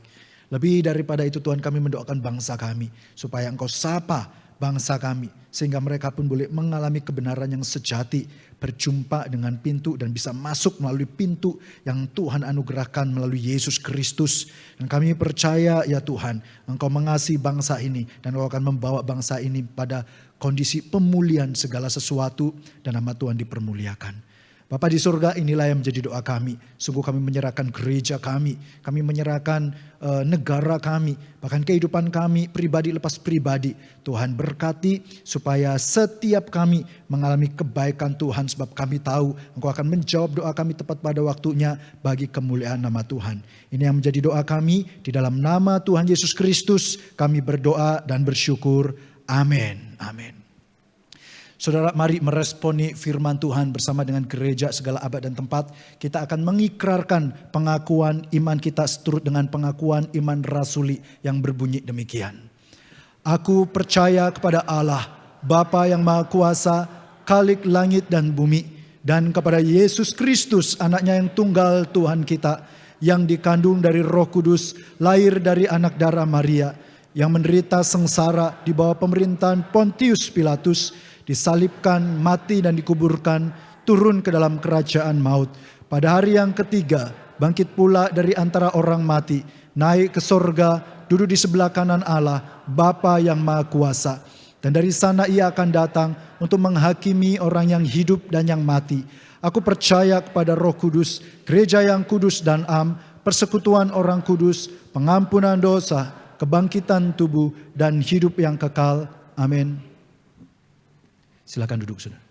Lebih daripada itu Tuhan, kami mendoakan bangsa kami. Supaya Engkau sapa bangsa kami. Sehingga mereka pun boleh mengalami kebenaran yang sejati. Berjumpa dengan pintu dan bisa masuk melalui pintu yang Tuhan anugerahkan melalui Yesus Kristus. Dan kami percaya ya Tuhan, Engkau mengasihi bangsa ini dan Engkau akan membawa bangsa ini pada kondisi pemulihan segala sesuatu dan nama Tuhan dipermuliakan. Bapa di surga, inilah yang menjadi doa kami. Sungguh kami menyerahkan gereja kami menyerahkan negara kami, bahkan kehidupan kami pribadi lepas pribadi. Tuhan berkati supaya setiap kami mengalami kebaikan Tuhan, sebab kami tahu Engkau akan menjawab doa kami tepat pada waktunya bagi kemuliaan nama Tuhan. Ini yang menjadi doa kami, di dalam nama Tuhan Yesus Kristus kami berdoa dan bersyukur. Amin. Amin. Saudara, mari meresponi firman Tuhan bersama dengan gereja segala abad dan tempat. Kita akan mengikrarkan pengakuan iman kita seturut dengan pengakuan iman rasuli yang berbunyi demikian. Aku percaya kepada Allah, Bapa yang Maha Kuasa, Khalik langit dan bumi, dan kepada Yesus Kristus, anaknya yang tunggal Tuhan kita, yang dikandung dari Roh Kudus, lahir dari anak darah Maria, yang menderita sengsara di bawah pemerintahan Pontius Pilatus, disalibkan, mati dan dikuburkan, turun ke dalam kerajaan maut. Pada hari yang ketiga, bangkit pula dari antara orang mati, naik ke sorga, duduk di sebelah kanan Allah, Bapa yang Maha Kuasa. Dan dari sana ia akan datang untuk menghakimi orang yang hidup dan yang mati. Aku percaya kepada Roh Kudus, gereja yang kudus dan am, persekutuan orang kudus, pengampunan dosa, kebangkitan tubuh, dan hidup yang kekal. Amin. Silakan duduk, saudara.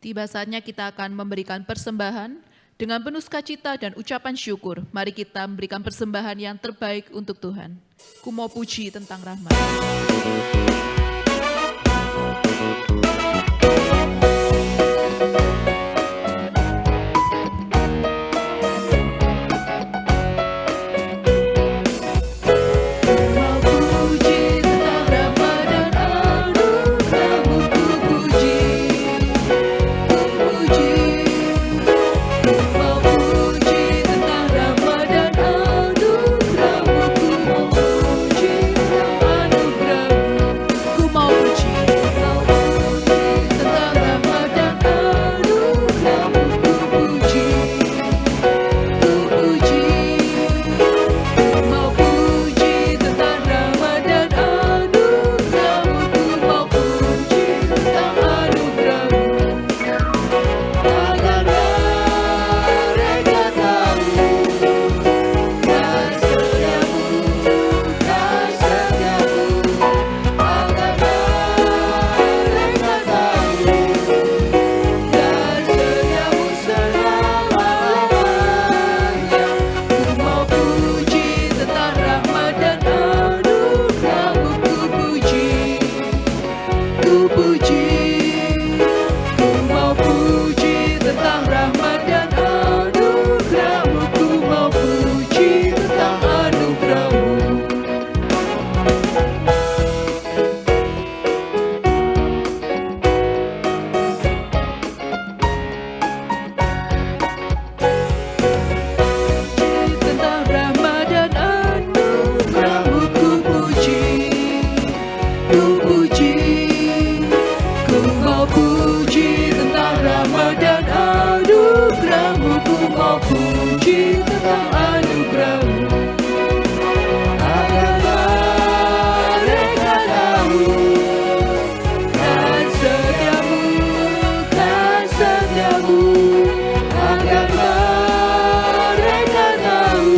Tiba saatnya kita akan memberikan persembahan. Dengan penuh sukacita dan ucapan syukur, mari kita memberikan persembahan yang terbaik untuk Tuhan. Kumo puji tentang rahmat. puji, ku mau puji tentang rahmat dan anugerah-Mu, ku mau puji tentang anugerah-Mu. Tentang rahmat dan anugerah-Mu, ku puji, ku puji, ku mau puji tentang rahmat dan anugerah-Mu, ku mau puji tentang anugerah-Mu. Agar mereka tahu kan setiamu, kan setiamu. Agar mereka tahu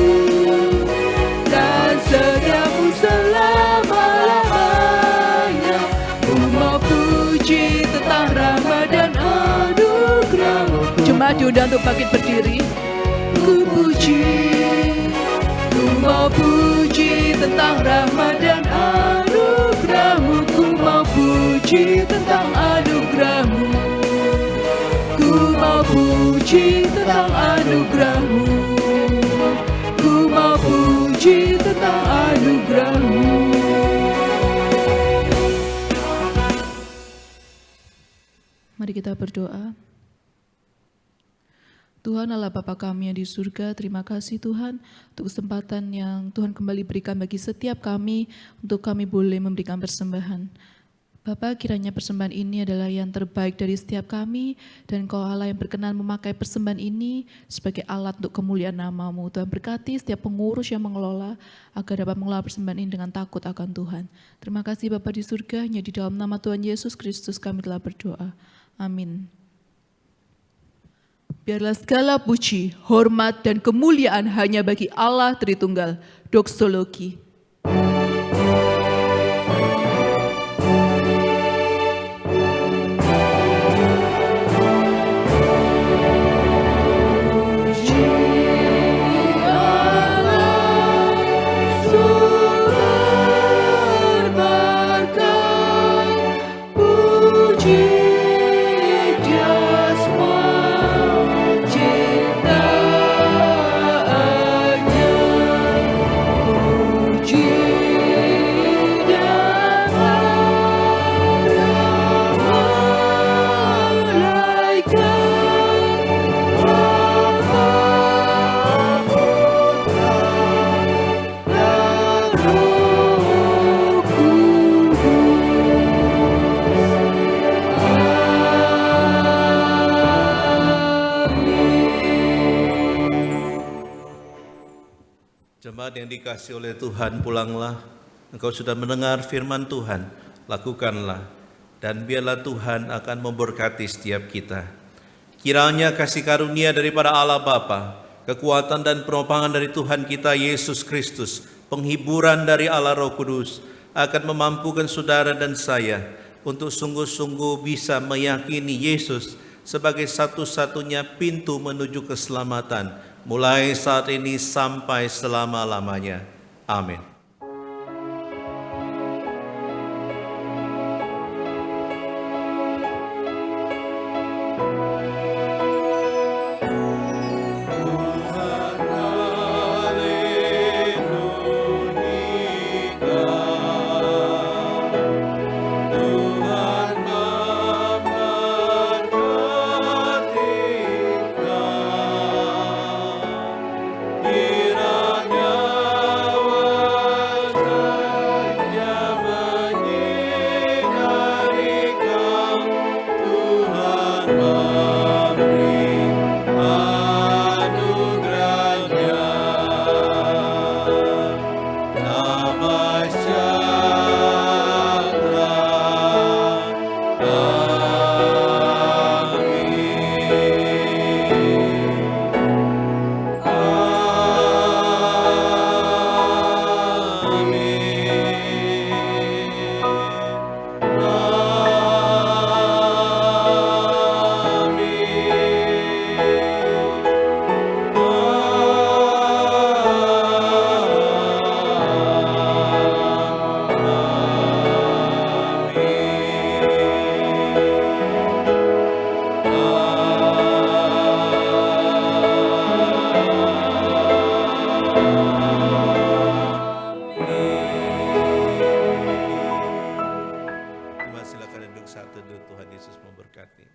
kan setiamu selama-lamanya. Ku mau puji tentang rahmat dan anugerah-Mu. Jemaat diundang untuk bangkit berdiri. Ku puji, ku mau puji tentang rahmat dan anugerah-Mu, ku mau puji tentang anugerah-Mu, ku mau puji tentang anugerah-Mu, ku mau puji tentang anugerah-Mu. Mari kita berdoa. Tuhan Allah Bapa kami yang di surga, terima kasih Tuhan untuk kesempatan yang Tuhan kembali berikan bagi setiap kami untuk kami boleh memberikan persembahan. Bapa, kiranya persembahan ini adalah yang terbaik dari setiap kami dan Engkau Allah yang berkenan memakai persembahan ini sebagai alat untuk kemuliaan nama-Mu. Tuhan berkati setiap pengurus yang mengelola agar dapat mengelola persembahan ini dengan takut akan Tuhan. Terima kasih Bapa di surga, hanya di dalam nama Tuhan Yesus Kristus kami telah berdoa. Amin. Biarlah segala puji, hormat, dan kemuliaan hanya bagi Allah Tritunggal. Doksologi. Jemaat yang dikasihi oleh Tuhan, pulanglah. Engkau sudah mendengar firman Tuhan, lakukanlah. Dan biarlah Tuhan akan memberkati setiap kita. Kiranya kasih karunia daripada Allah Bapa, kekuatan dan penolongan dari Tuhan kita Yesus Kristus, penghiburan dari Allah Roh Kudus, akan memampukan saudara dan saya untuk sungguh-sungguh bisa meyakini Yesus sebagai satu-satunya pintu menuju keselamatan, mulai saat ini sampai selama-lamanya. Amin. Kiranya memberkati.